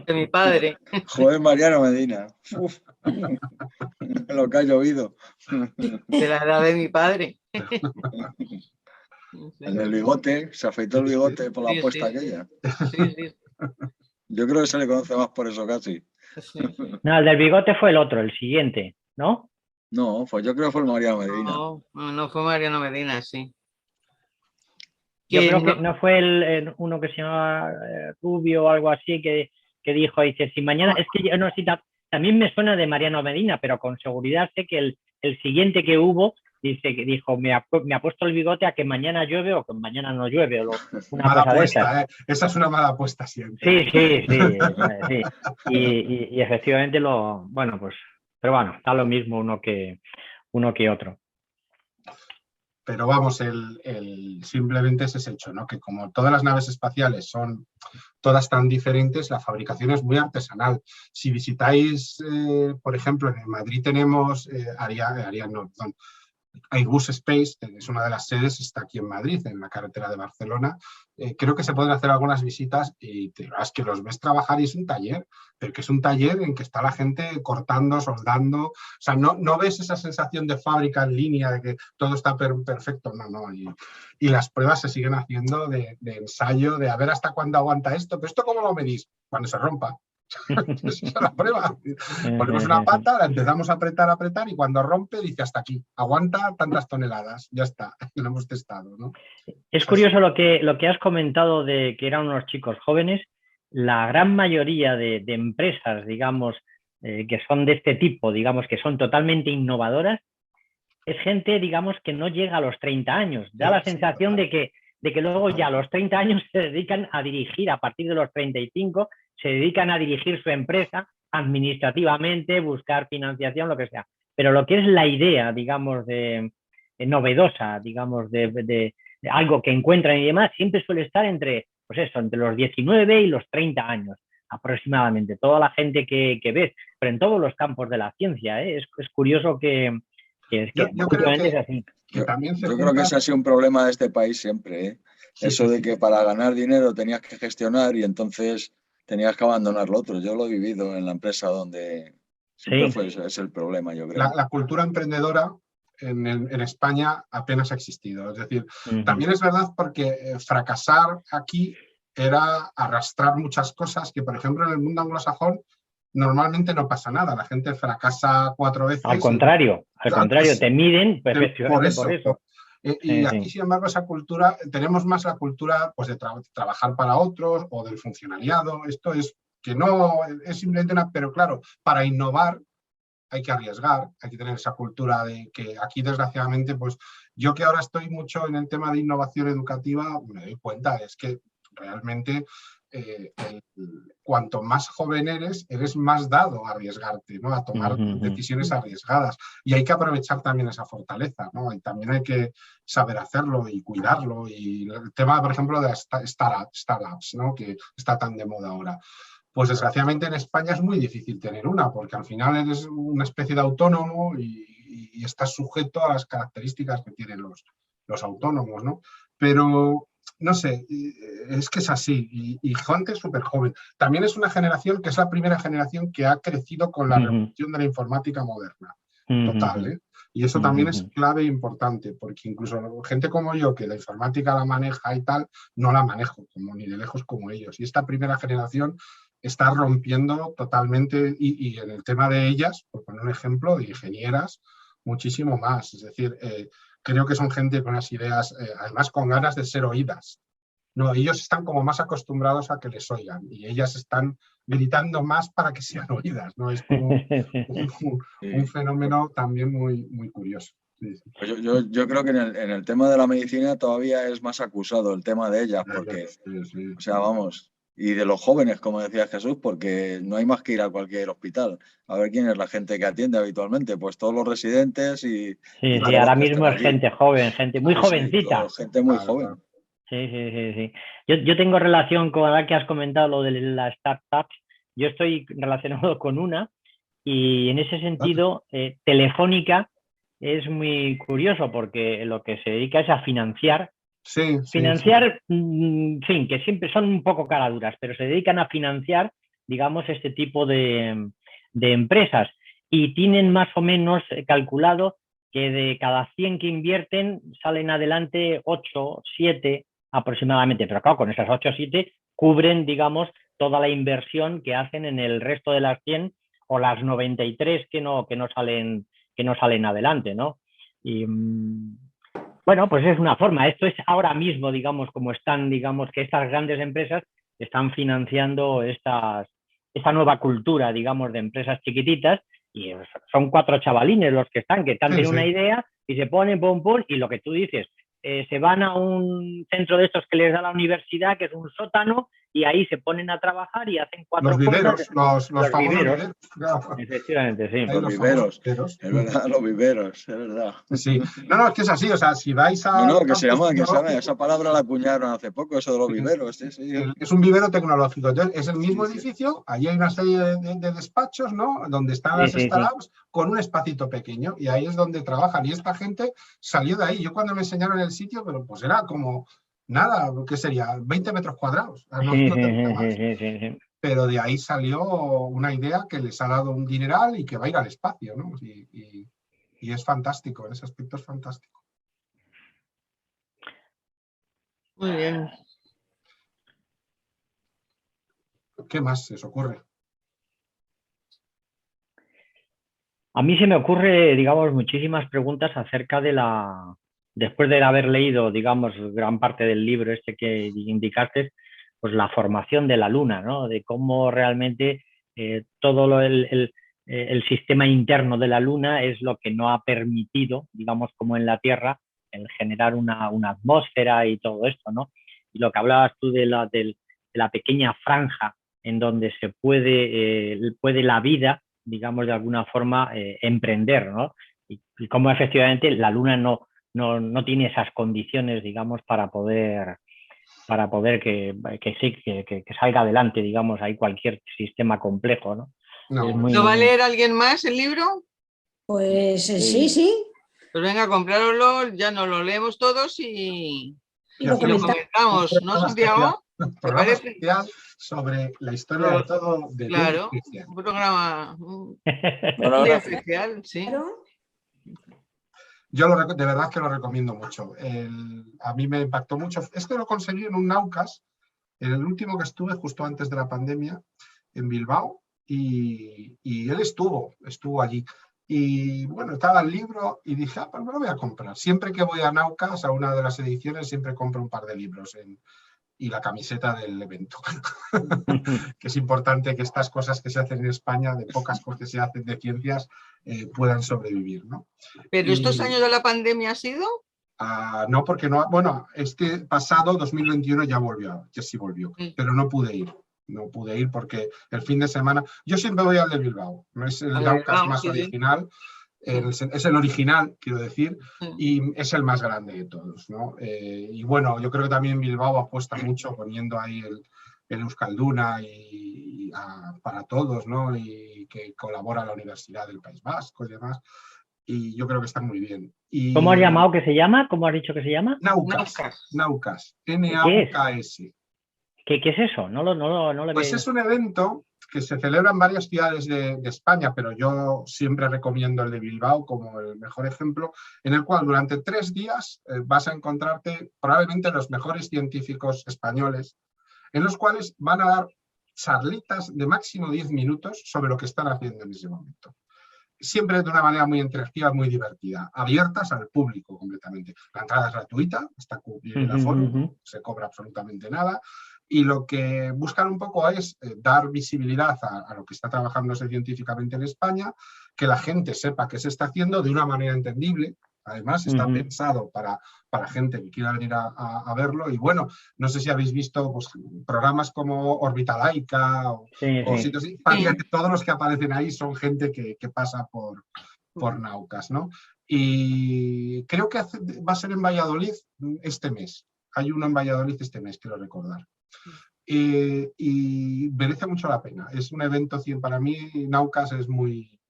De mi padre. Joder, Mariano Medina. Uf. Lo que ha llovido. De la edad de mi padre. El del bigote, se afeitó el bigote por la apuesta aquella. Sí. Yo creo que se le conoce más por eso casi. Sí. No, el del bigote fue el otro, el siguiente, ¿no? No, pues yo creo que fue el Mariano Medina. No fue Mariano Medina, sí. Yo creo que no fue uno que se llamaba Rubio o algo así que dijo, dice, si mañana, es que yo no sé, también me suena de Mariano Medina, pero con seguridad sé que el siguiente que hubo, dijo, me ha puesto el bigote a que mañana llueve o que mañana no llueve. Una mala cosa apuesta, de esas. Esa es una mala apuesta siempre. Sí. Y efectivamente bueno, pues, pero bueno, está lo mismo uno que otro. Pero vamos, simplemente es ese hecho, ¿no? Que como todas las naves espaciales son todas tan diferentes, la fabricación es muy artesanal. Si visitáis, por ejemplo, en Madrid tenemos Airbus Space, que es una de las sedes, está aquí en Madrid, en la carretera de Barcelona. Creo que se pueden hacer algunas visitas y es que los ves trabajar y es un taller, pero que es un taller en que está la gente cortando, soldando. O sea, no ves esa sensación de fábrica en línea, de que todo está perfecto, no. Y las pruebas se siguen haciendo de ensayo, de a ver hasta cuándo aguanta esto. ¿Pero esto cómo lo medís? Cuando se rompa. Esa es la prueba. Ponemos una pata, la empezamos a apretar y cuando rompe dice hasta aquí, aguanta tantas toneladas, ya está, lo hemos testado, ¿no? Es curioso lo que has comentado de que eran unos chicos jóvenes. La gran mayoría de empresas, digamos, que son de este tipo, digamos, que son totalmente innovadoras, es gente, digamos, que no llega a los 30 años. Da la sensación de que luego ya a los 30 años se dedican a dirigir, a partir de los 35, se dedican a dirigir su empresa administrativamente, buscar financiación, lo que sea. Pero lo que es la idea, digamos, de novedosa, digamos, de algo que encuentran y demás, siempre suele estar entre los 19 y los 30 años aproximadamente. Toda la gente que ves, pero en todos los campos de la ciencia, ¿eh? Es curioso que yo creo que, es así. Yo creo que ese ha sido un problema de este país siempre, ¿eh? Eso de que para ganar dinero tenías que gestionar y entonces tenías que abandonar lo otro. Yo lo he vivido en la empresa donde siempre fue ese es el problema, yo creo. La cultura emprendedora en España apenas ha existido. Es decir, también es verdad porque fracasar aquí era arrastrar muchas cosas que, por ejemplo, en el mundo anglosajón normalmente no pasa nada. La gente fracasa 4 veces. Al contrario, te miden por eso. Y aquí, sin embargo, esa cultura, tenemos más la cultura pues, de trabajar para otros o del funcionariado. Esto es que no es simplemente pero claro, para innovar hay que arriesgar, hay que tener esa cultura de que aquí, desgraciadamente, pues yo que ahora estoy mucho en el tema de innovación educativa, me doy cuenta, es que realmente cuanto más joven eres más dado a arriesgarte, ¿no? A tomar decisiones arriesgadas. Y hay que aprovechar también esa fortaleza, ¿no? Y también hay que saber hacerlo y cuidarlo. Y el tema, por ejemplo, de las startups, ¿no? Que está tan de moda ahora. Pues desgraciadamente en España es muy difícil tener una, porque al final eres una especie de autónomo y estás sujeto a las características que tienen los autónomos, ¿no? Pero no sé, es que es así, y gente súper joven. También es una generación que es la primera generación que ha crecido con la revolución de la informática moderna. Total, ¿eh? Y eso también es clave e importante, porque incluso gente como yo, que la informática la maneja y tal, no la manejo ni de lejos como ellos. Y esta primera generación está rompiendo totalmente, y en el tema de ellas, por poner un ejemplo, de ingenieras, muchísimo más. Es decir, creo que son gente con unas ideas, además con ganas de ser oídas. No, ellos están como más acostumbrados a que les oigan y ellas están gritando más para que sean oídas, ¿no? Es como un fenómeno también muy, muy curioso. Sí, sí. Pues yo creo que en el tema de la medicina todavía es más acusado el tema de ellas, porque, sí. O sea, vamos, y de los jóvenes, como decía Jesús, porque no hay más que ir a cualquier hospital a ver quién es la gente que atiende habitualmente, pues todos los residentes y... Sí, ahora mismo es gente joven, gente muy jovencita. Gente muy joven. Sí. Yo tengo relación con la que has comentado, lo de las startups. Yo estoy relacionado con una y en ese sentido Telefónica es muy curioso porque lo que se dedica es a financiar. Financiar, en fin, que siempre son un poco caraduras, pero se dedican a financiar, digamos, este tipo de empresas y tienen más o menos calculado que de cada 100 que invierten salen adelante 8, 7 aproximadamente, pero claro, con esas 8 o 7 cubren, digamos, toda la inversión que hacen en el resto de las 100 o las 93 que no salen adelante, ¿no? Y bueno, pues es una forma. Esto es ahora mismo, digamos, como están, digamos, que estas grandes empresas están financiando esta nueva cultura, digamos, de empresas chiquititas, y son 4 chavalines los que tienen una idea y se ponen pum, y lo que tú dices, se van a un centro de estos que les da la universidad, que es un sótano, y ahí se ponen a trabajar y hacen 4 Los viveros, cosas. los famosos viveros. viveros. Claro. Efectivamente, sí. Ahí Los los viveros, famosos es verdad, los viveros, es verdad. Sí, no, es que es así, o sea, si vais a... No, que se llama, que sabe, esa palabra la acuñaron hace poco, eso de los viveros, sí, sí. Es un vivero tecnológico, entonces es el mismo edificio, allí hay una serie de despachos, ¿no? Donde están las startups con un espacito pequeño y ahí es donde trabajan y esta gente salió de ahí. Yo cuando me enseñaron el sitio, pero pues era como, nada, ¿qué sería? 20 metros cuadrados, no tenía más. Pero de ahí salió una idea que les ha dado un dineral y que va a ir al espacio, ¿no? Y es fantástico, en ese aspecto es fantástico. Muy bien. ¿Qué más se os ocurre? A mí se me ocurre, digamos, muchísimas preguntas acerca de después de haber leído, digamos, gran parte del libro este que indicaste, pues la formación de la Luna, ¿no? De cómo realmente todo el sistema interno de la Luna es lo que no ha permitido, digamos, como en la Tierra, el generar una atmósfera y todo esto, ¿no? Y lo que hablabas tú de la pequeña franja en donde se puede la vida, digamos, de alguna forma emprender, ¿no? Y cómo efectivamente la Luna no tiene esas condiciones, digamos, para poder que salga adelante, digamos, hay cualquier sistema complejo, ¿no? No. ¿Lo va a leer alguien más el libro? Pues sí. Pues venga, comprároslo, ya nos lo leemos todos y lo comentamos, ¿no, Santiago? ¿Te parece? Especial sobre la historia de todo. Claro, un programa especial, sí. Yo de verdad que lo recomiendo mucho. A mí me impactó mucho. Este lo conseguí en un Naucas, en el último que estuve justo antes de la pandemia, en Bilbao, y él estuvo allí. Y bueno, estaba el libro y dije, pues me lo voy a comprar. Siempre que voy a Naucas, a una de las ediciones, siempre compro un par de libros y la camiseta del evento. Que es importante que estas cosas que se hacen en España, de pocas cosas que se hacen de ciencias, puedan sobrevivir, ¿no? ¿Pero estos años de la pandemia ha sido? No, porque no, bueno, este pasado 2021 ya sí volvió, pero no pude ir porque el fin de semana, yo siempre voy al de Bilbao, no es el Naucas más original, es el original, quiero decir, y es el más grande de todos, ¿no? Y bueno, yo creo que también Bilbao apuesta mucho poniendo ahí el Euskalduna para todos, ¿no? Y que colabora la Universidad del País Vasco y demás. Y yo creo que está muy bien. ¿Cómo has llamado que se llama? ¿Cómo has dicho que se llama? Naucas. N-A-U-K-S. ¿Qué es eso? No lo pues es un evento que se celebra en varias ciudades de España, pero yo siempre recomiendo el de Bilbao como el mejor ejemplo, en el cual durante 3 días vas a encontrarte probablemente los mejores científicos españoles, en los cuales van a dar charlitas de máximo 10 minutos sobre lo que están haciendo en ese momento. Siempre de una manera muy interactiva, muy divertida, abiertas al público completamente. La entrada es gratuita, está cubierta el aforo, no se cobra absolutamente nada, y lo que buscan un poco es dar visibilidad a lo que está trabajándose científicamente en España, que la gente sepa qué se está haciendo de una manera entendible. Además, está pensado para gente que quiera venir a verlo. Y bueno, no sé si habéis visto pues, programas como Órbita Laica o sitios así. Todos los que aparecen ahí son gente que pasa por Naucas, ¿no? Y creo que va a ser en Valladolid este mes. Hay uno en Valladolid este mes, quiero recordar. Y merece mucho la pena. Es un evento, para mí, Naucas es muy...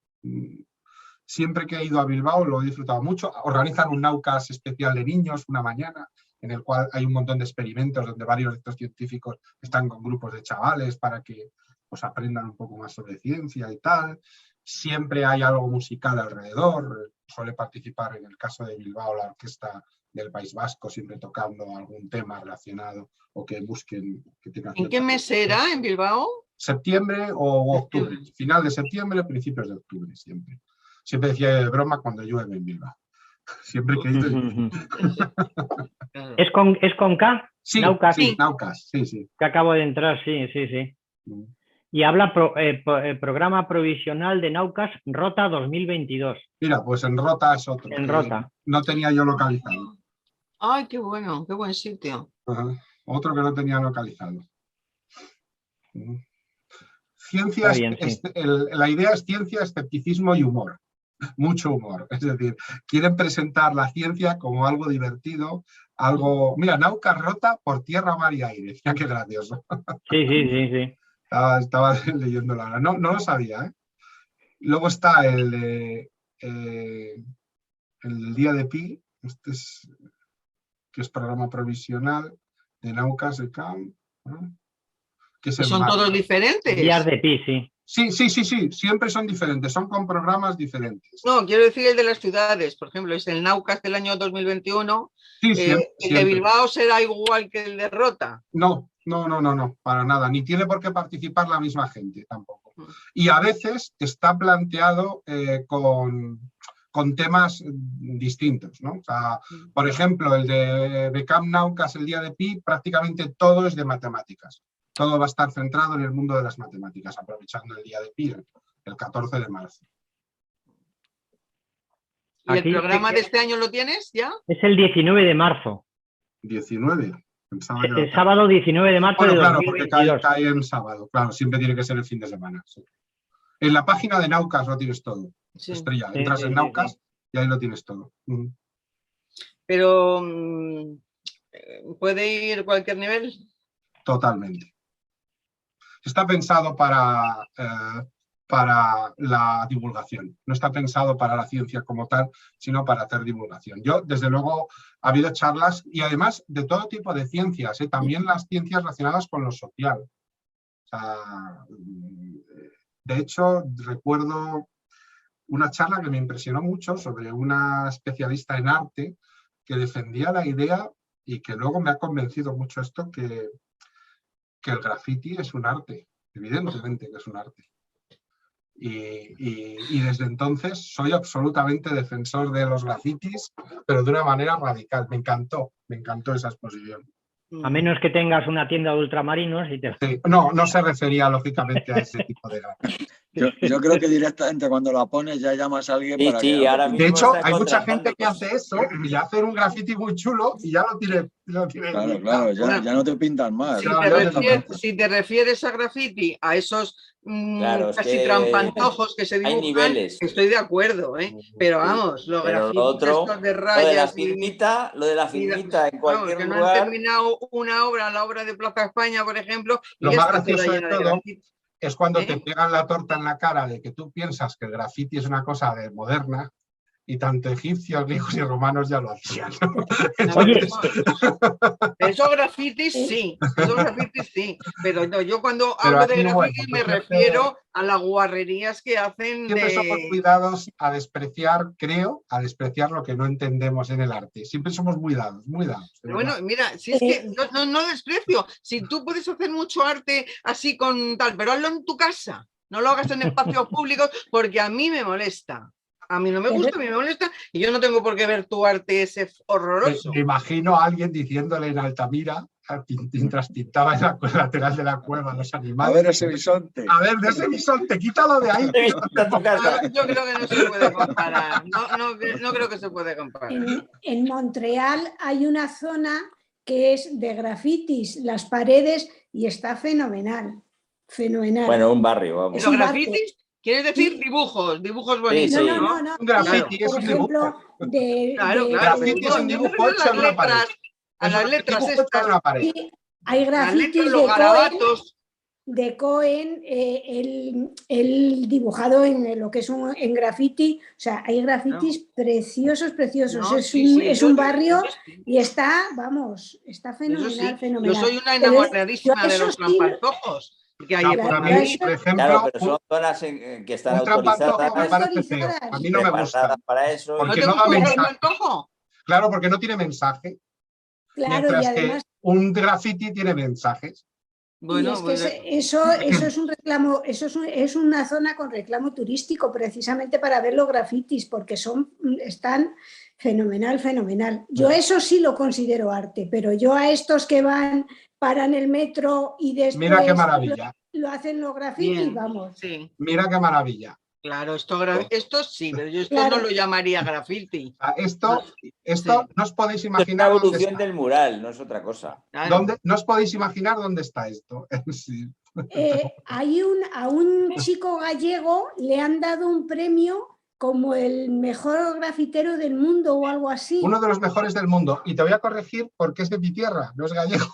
Siempre que he ido a Bilbao lo he disfrutado mucho. Organizan un Naucas especial de niños una mañana, en el cual hay un montón de experimentos donde varios de estos científicos están con grupos de chavales para que pues, aprendan un poco más sobre ciencia y tal. Siempre hay algo musical alrededor. Suele participar, en el caso de Bilbao, la orquesta del País Vasco, siempre tocando algún tema relacionado o que busquen... ¿En qué mes era en Bilbao? Septiembre o octubre. Final de septiembre, principios de octubre, siempre. Siempre decía de broma cuando llueve en Bilbao. Siempre que he ido. ¿Es con K? Sí, Naucas. Sí, Naucas, sí. Que acabo de entrar, sí. Y habla programa provisional de Naucas Rota 2022. Mira, pues en Rota es otro. En Rota. No tenía yo localizado. Ay, qué bueno, qué buen sitio. Otro que no tenía localizado. Ciencia, Está bien, sí. la idea es ciencia, escepticismo y humor. Mucho humor. Es decir, quieren presentar la ciencia como algo divertido, algo... Mira, Nauka rota por tierra, mar y aire. Mira qué gracioso. Sí. Estaba leyéndolo ahora. No lo sabía, ¿eh? Luego está el día de Pi, que es programa provisional de Naukas de Camp, ¿no? Que es en ¿Son marzo. todos diferentes? Días de Pi, sí. Sí, siempre son diferentes, son con programas diferentes. No, quiero decir el de las ciudades, por ejemplo, es el Naukas del año 2021. Sí, ¿El de Bilbao será igual que el de Rota? No, para nada, ni tiene por qué participar la misma gente tampoco. Y a veces está planteado con temas distintos, ¿no? O sea, por ejemplo, el de Camp Naukas, el día de Pi, prácticamente todo es de matemáticas. Todo va a estar centrado en el mundo de las matemáticas, aprovechando el día de Pi, el 14 de marzo. ¿Y el programa de este año lo tienes ya? Es el 19 de marzo. 19. Pensaba que El sábado 19 de marzo de claro, 2022. porque cae en sábado. Claro, siempre tiene que ser el fin de semana. Sí. En la página de Naukas lo tienes todo. Sí. Estrella, entras en Naukas y ahí lo tienes todo. Pero ¿puede ir cualquier nivel? Totalmente. Está pensado para la divulgación. No está pensado para la ciencia como tal, sino para hacer divulgación. Yo, desde luego, ha habido charlas y además de todo tipo de ciencias, también las ciencias relacionadas con lo social. O sea, de hecho, recuerdo una charla que me impresionó mucho sobre una especialista en arte que defendía la idea y que luego me ha convencido mucho esto, que el graffiti es un arte, evidentemente que es un arte. Y desde entonces soy absolutamente defensor de los grafitis, pero de una manera radical. Me encantó esa exposición. A menos que tengas una tienda de ultramarinos y te... Sí, no se refería lógicamente a ese tipo de grafitis. Yo creo que directamente cuando la pones ya llamas a alguien para que... ahora mismo de hecho, está hay mucha contratando gente que hace eso y hacen un graffiti muy chulo y ya lo tiene. Claro, ya no te pintan más. Si te refieres a graffiti, a esos casi que trampantojos que se dibujan, hay niveles. estoy de acuerdo, pero vamos, los grafitis estos de rayas... Lo de la firmita en cualquier que lugar... no han terminado una obra, la obra de Plaza España, por ejemplo, lo y más está gracioso de todo es cuando ¿Eh? te pegan la torta en la cara de que tú piensas que el graffiti es una cosa de moderna y tanto egipcios, griegos y romanos ya lo hacían, ¿no? Oye, esos grafitis sí, pero no, yo cuando hablo de grafitis me refiero a las guarrerías que hacen. Siempre somos cuidados a despreciar, a despreciar lo que no entendemos en el arte. Siempre somos muy dados. Bueno, mira, si es que no desprecio, si tú puedes hacer mucho arte así con tal, pero hazlo en tu casa, no lo hagas en espacios públicos porque a mí me molesta. A mí no me gusta, a mí me molesta y yo no tengo por qué ver tu arte ese horroroso. Me imagino a alguien diciéndole en Altamira, mientras pintaba en la lateral de la cueva los animales. A ver ese bisonte. A ver, de ese bisonte, quítalo de ahí. Yo creo que no se puede comparar. No creo que se puede comparar. En Montreal hay una zona que es de grafitis, las paredes, y está fenomenal. Fenomenal. Bueno, un barrio, vamos. ¿Los grafitis? ¿Quieres decir dibujos bonitos? Sí. No. Un graffiti es un dibujo. Graffiti es un dibujo hecho en una pared. A las letras estas. Hay grafitis de Cohen, el dibujado en lo que es en graffiti. O sea, hay grafitis preciosos. Es un barrio y está fenomenal. Yo soy una enamoradísima de los trampantojos. Que hay por ejemplo, pero son zonas que están autorizadas. Me parece feo. A mí no me gusta. Para eso. Porque no da mensaje. Claro, porque no tiene mensaje. Claro, mientras y además, que un graffiti tiene mensajes. Bueno, eso es un reclamo, es una zona con reclamo turístico precisamente para ver los grafitis, porque están fenomenal. Yo eso sí lo considero arte, pero yo a estos que paran el metro y después Mira qué maravilla. Lo hacen los grafitis, vamos. Sí. Mira qué maravilla. Claro, esto sí, pero yo esto Claro. no lo llamaría graffiti. Esto no os podéis Es una imaginar dónde evolución está. del mural, no es otra cosa. Claro. No os podéis imaginar dónde está esto. Sí. A un chico gallego le han dado un premio como el mejor grafitero del mundo o algo así. Uno de los mejores del mundo. Y te voy a corregir porque es de mi tierra, no es gallego.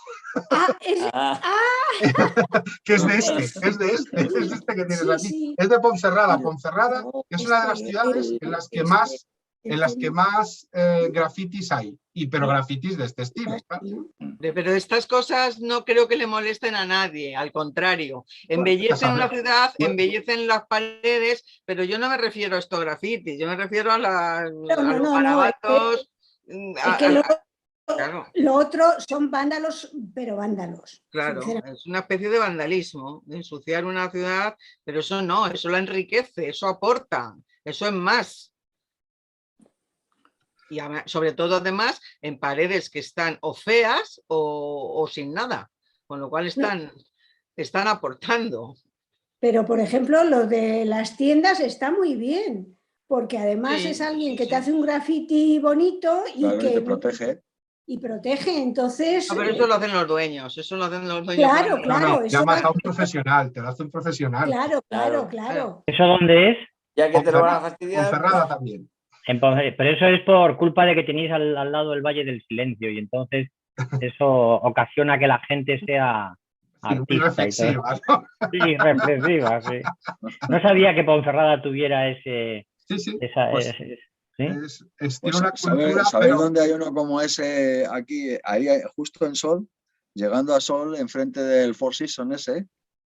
Que es de este que tienes Sí, aquí. sí. Es de Ponferrada. Ponferrada es una de las ciudades en las que más grafitis hay. Pero grafitis de este estilo. Claro. Pero estas cosas no creo que le molesten a nadie, al contrario. Embellecen una ciudad, embellecen las paredes, pero yo no me refiero a estos grafitis, yo me refiero a los garabatos. Claro. Lo otro son vándalos, pero vándalos. Claro, es una especie de vandalismo, de ensuciar una ciudad, pero eso no, eso la enriquece, eso aporta, eso es más. Y sobre todo además en paredes que están o feas o sin nada, con lo cual están aportando. Pero por ejemplo lo de las tiendas está muy bien, porque además es alguien que te hace un graffiti bonito y claro, que te protege. Y protege, entonces... Pero eso lo hacen los dueños, Claro, claro. No, llamas a un profesional, te lo hace un profesional. Claro. ¿Eso dónde es? Ya que te lo van a fastidiar. Ponferrada también. Pero eso es por culpa de que tenéis al lado el Valle del Silencio y entonces eso ocasiona que la gente sea artista reflexiva, ¿no? Sí, reflexiva, sí. No sabía que Ponferrada tuviera ese... Sí. Pues, una cultura, ¿sabéis dónde hay uno como ese aquí? Ahí, justo en Sol, llegando a Sol, enfrente del Four Seasons ese,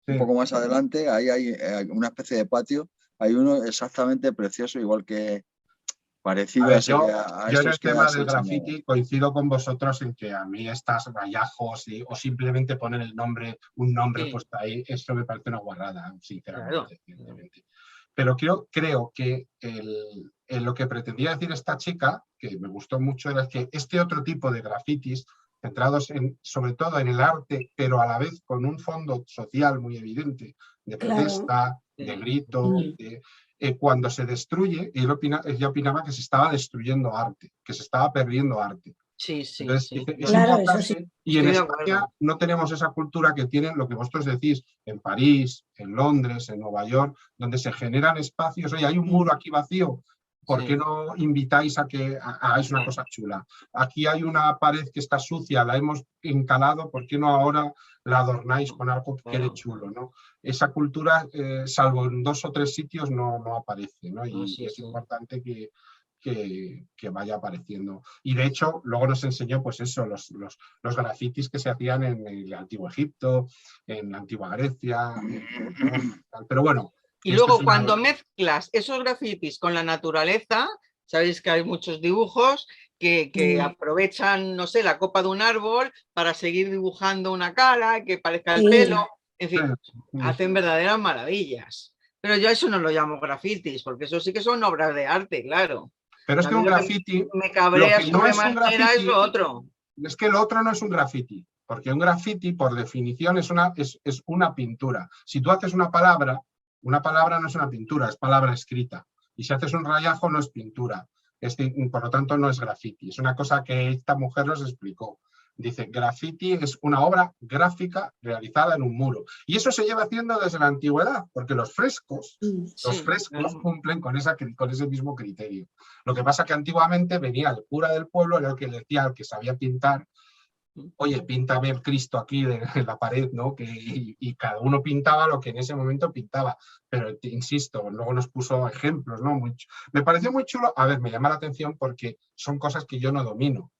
un poco más adelante, ahí hay una especie de patio. Hay uno exactamente precioso, igual que parecido a yo en el tema del graffiti coincido con vosotros en que a mí estas rayajos o simplemente poner un nombre puesto ahí, eso me parece una guarrada, sinceramente. Claro. Pero creo que lo que pretendía decir esta chica, que me gustó mucho, era que este otro tipo de grafitis, centrados sobre todo en el arte, pero a la vez con un fondo social muy evidente, de protesta, de grito, cuando se destruye, ella opinaba que se estaba destruyendo arte, que se estaba perdiendo arte. Sí. Entonces, es importante, y en España no tenemos esa cultura que tienen lo que vosotros decís en París, en Londres, en Nueva York, donde se generan espacios. Oye, hay un muro aquí vacío, ¿por qué no invitáis a que hagáis una cosa chula? Aquí hay una pared que está sucia, la hemos encalado, ¿por qué no ahora la adornáis con algo que quede chulo, ¿no? Esa cultura, salvo en 2 o 3 sitios, no aparece, ¿no? Y es importante que vaya apareciendo. Y de hecho, luego nos enseñó pues eso, los grafitis que se hacían en el Antiguo Egipto, en la Antigua Grecia, pero bueno. Y luego cuando mezclas esos grafitis con la naturaleza, sabéis que hay muchos dibujos que aprovechan, no sé, la copa de un árbol para seguir dibujando una cara, que parezca el pelo, en fin, hacen verdaderas maravillas. Pero yo eso no lo llamo grafitis, porque eso sí que son obras de arte, claro. Pero es que un graffiti... Me cabrea sobremanera es lo otro. Es que lo otro no es un graffiti, porque un graffiti, por definición, es una pintura. Si tú haces una palabra no es una pintura, es palabra escrita. Y si haces un rayajo, no es pintura. Por lo tanto, no es graffiti. Es una cosa que esta mujer nos explicó. Dice, graffiti es una obra gráfica realizada en un muro. Y eso se lleva haciendo desde la antigüedad, porque los frescos cumplen con ese mismo criterio. Lo que pasa es que antiguamente venía el cura del pueblo, era el que le decía al que sabía pintar, oye, píntame el Cristo aquí en la pared, ¿no? Y cada uno pintaba lo que en ese momento pintaba. Pero insisto, luego nos puso ejemplos, ¿no? Me pareció muy chulo. A ver, me llama la atención porque son cosas que yo no domino.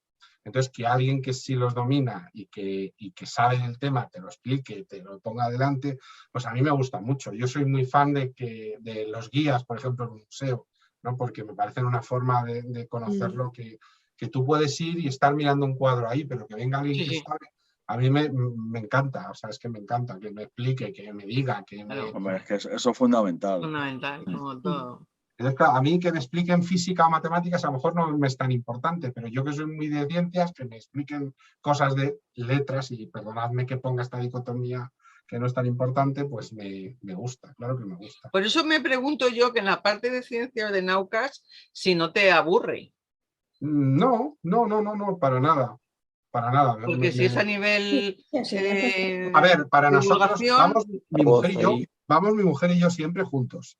Entonces, que alguien que sí los domina y que sabe del tema te lo explique, te lo ponga adelante, pues a mí me gusta mucho. Yo soy muy fan de los guías, por ejemplo, en un museo, ¿no? Porque me parecen una forma de conocerlo que tú puedes ir y estar mirando un cuadro ahí, pero que venga alguien que sabe. A mí me encanta, o sea, es que me encanta que me explique, que me diga, que me... Hombre, es que eso es fundamental. Fundamental, como todo. Entonces, claro, a mí que me expliquen física o matemáticas a lo mejor no me es tan importante, pero yo que soy muy de ciencias, que me expliquen cosas de letras, y perdonadme que ponga esta dicotomía que no es tan importante, pues me gusta, claro que me gusta. Por eso me pregunto yo que en la parte de ciencia de Naucas, si no te aburre. No, para nada. Para nada. Porque si es a nivel... a ver, para nosotros, vamos mi mujer y yo siempre juntos.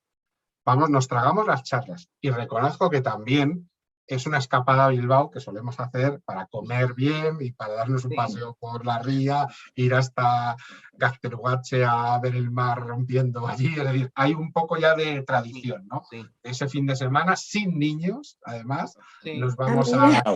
Vamos, nos tragamos las charlas. Y reconozco que también es una escapada a Bilbao que solemos hacer para comer bien y para darnos un paseo por la ría, ir hasta Gaztelugatxe a ver el mar rompiendo allí. Es decir, hay un poco ya de tradición, ¿no? Sí. Ese fin de semana, sin niños, además, nos vamos a...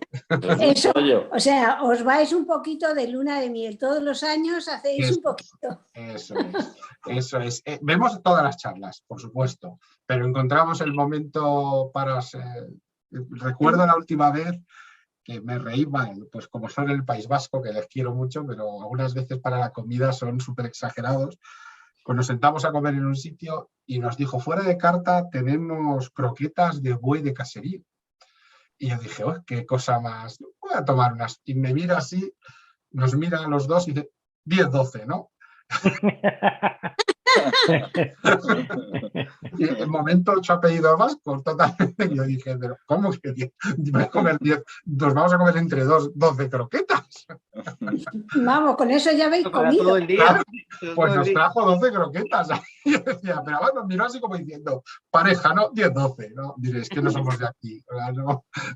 Eso, o sea, os vais un poquito de luna de miel. Todos los años hacéis un poquito. Eso es. Vemos todas las charlas, por supuesto, pero encontramos el momento para... Recuerdo la última vez que me reí mal, pues como son el País Vasco, que les quiero mucho, pero algunas veces para la comida son súper exagerados. Pues nos sentamos a comer en un sitio y nos dijo, fuera de carta tenemos croquetas de buey de caserío. Y yo dije, oh, qué cosa más, voy a tomar unas. Y me mira así, nos mira a los dos y dice, 10-12, ¿no? Y en momento 8 apellidos vascos, totalmente. Y yo dije, pero ¿cómo que 10? Nos vamos a comer entre 12 croquetas. Vamos, con eso ya habéis comido. Todo el día. Pues nos trajo 12 croquetas. Y yo decía, pero ahora nos miró así como diciendo, pareja, ¿no? 10-12, ¿no? Diré, es que no somos de aquí.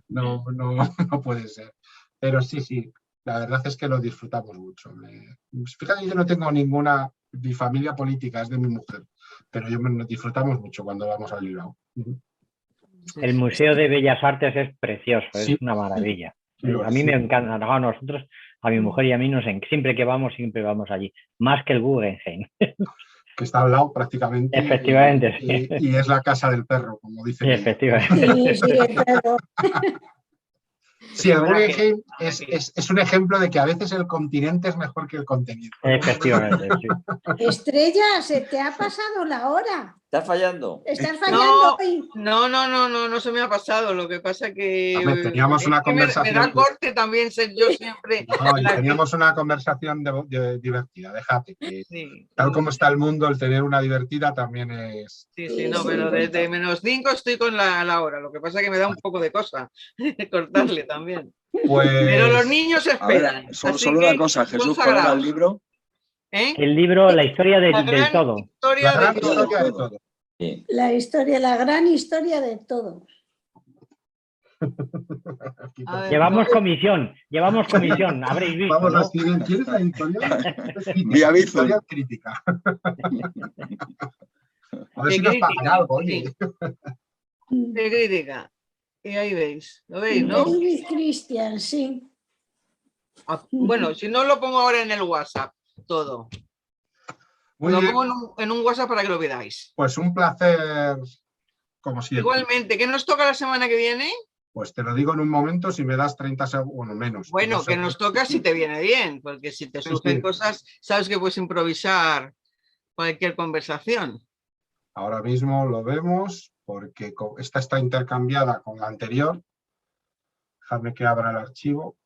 No puede ser. Pero sí, la verdad es que lo disfrutamos mucho. Fíjate, yo no tengo ninguna... Mi familia política es de mi mujer, pero nos disfrutamos mucho cuando vamos a Bilbao. El Museo de Bellas Artes es precioso, es una maravilla. A mí me encanta, a nosotros, a mi mujer y a mí, siempre vamos allí, más que el Guggenheim. Que está al lado prácticamente. Efectivamente, sí. Y es la casa del perro, como dicen. Sí, efectivamente. Sí, el perro. Sí, el Guggenheim es un ejemplo de que a veces el continente es mejor que el contenido. Efectivamente, sí. Estrella, se te ha pasado la hora. ¿Estás fallando? ¿Estás fallando hoy? No se me ha pasado. Lo que pasa que... teníamos una conversación... Me da corte también ser yo siempre... teníamos una conversación divertida, déjate. Tal como está el mundo, el tener una divertida también es... Sí, pero desde -5 estoy con la hora. Lo que pasa que me da un poco de cosa cortarle también. Pues... Pero los niños esperan. Ver, solo una cosa, Jesús, ¿cuál era el libro? El libro, la historia del todo. La gran historia de todo. Sí. La gran historia de todo. Llevamos comisión, habréis visto. Vamos ¿no? a seguir. ¿Quieres la editorial? Editorial crítica. A ver si nos pagan algo, oye. De crítica. Y ahí veis, ¿lo veis, no? David Christian, sí. Bueno, si no lo pongo ahora en el WhatsApp, todo. Lo pongo en un WhatsApp para que lo veáis. Pues un placer, como siempre. Igualmente, ¿qué nos toca la semana que viene? Pues te lo digo en un momento, si me das 30 segundos, bueno, menos. Bueno, que nos toca si te viene bien, porque si te surgen cosas, sabes que puedes improvisar cualquier conversación. Ahora mismo lo vemos, porque esta está intercambiada con la anterior. Déjame que abra el archivo.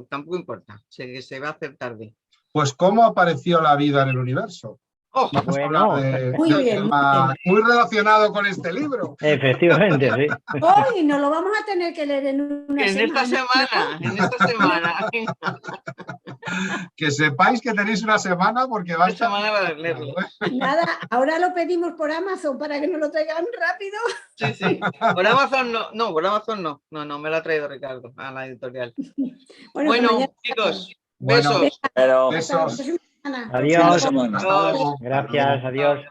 Tampoco importa, se va a hacer tarde. Pues, ¿cómo apareció la vida en el universo? Vamos a hablar de un tema muy relacionado con este libro. Efectivamente, sí. Hoy nos lo vamos a tener que leer en esta semana. Que sepáis que tenéis una semana porque va a estar... para leerlo. Nada, ahora lo pedimos por Amazon para que nos lo traigan rápido. Sí. Por Amazon no. Por Amazon no. No, me lo ha traído Ricardo a la editorial. Bueno chicos, besos. Besos. Adiós. Gracias, adiós.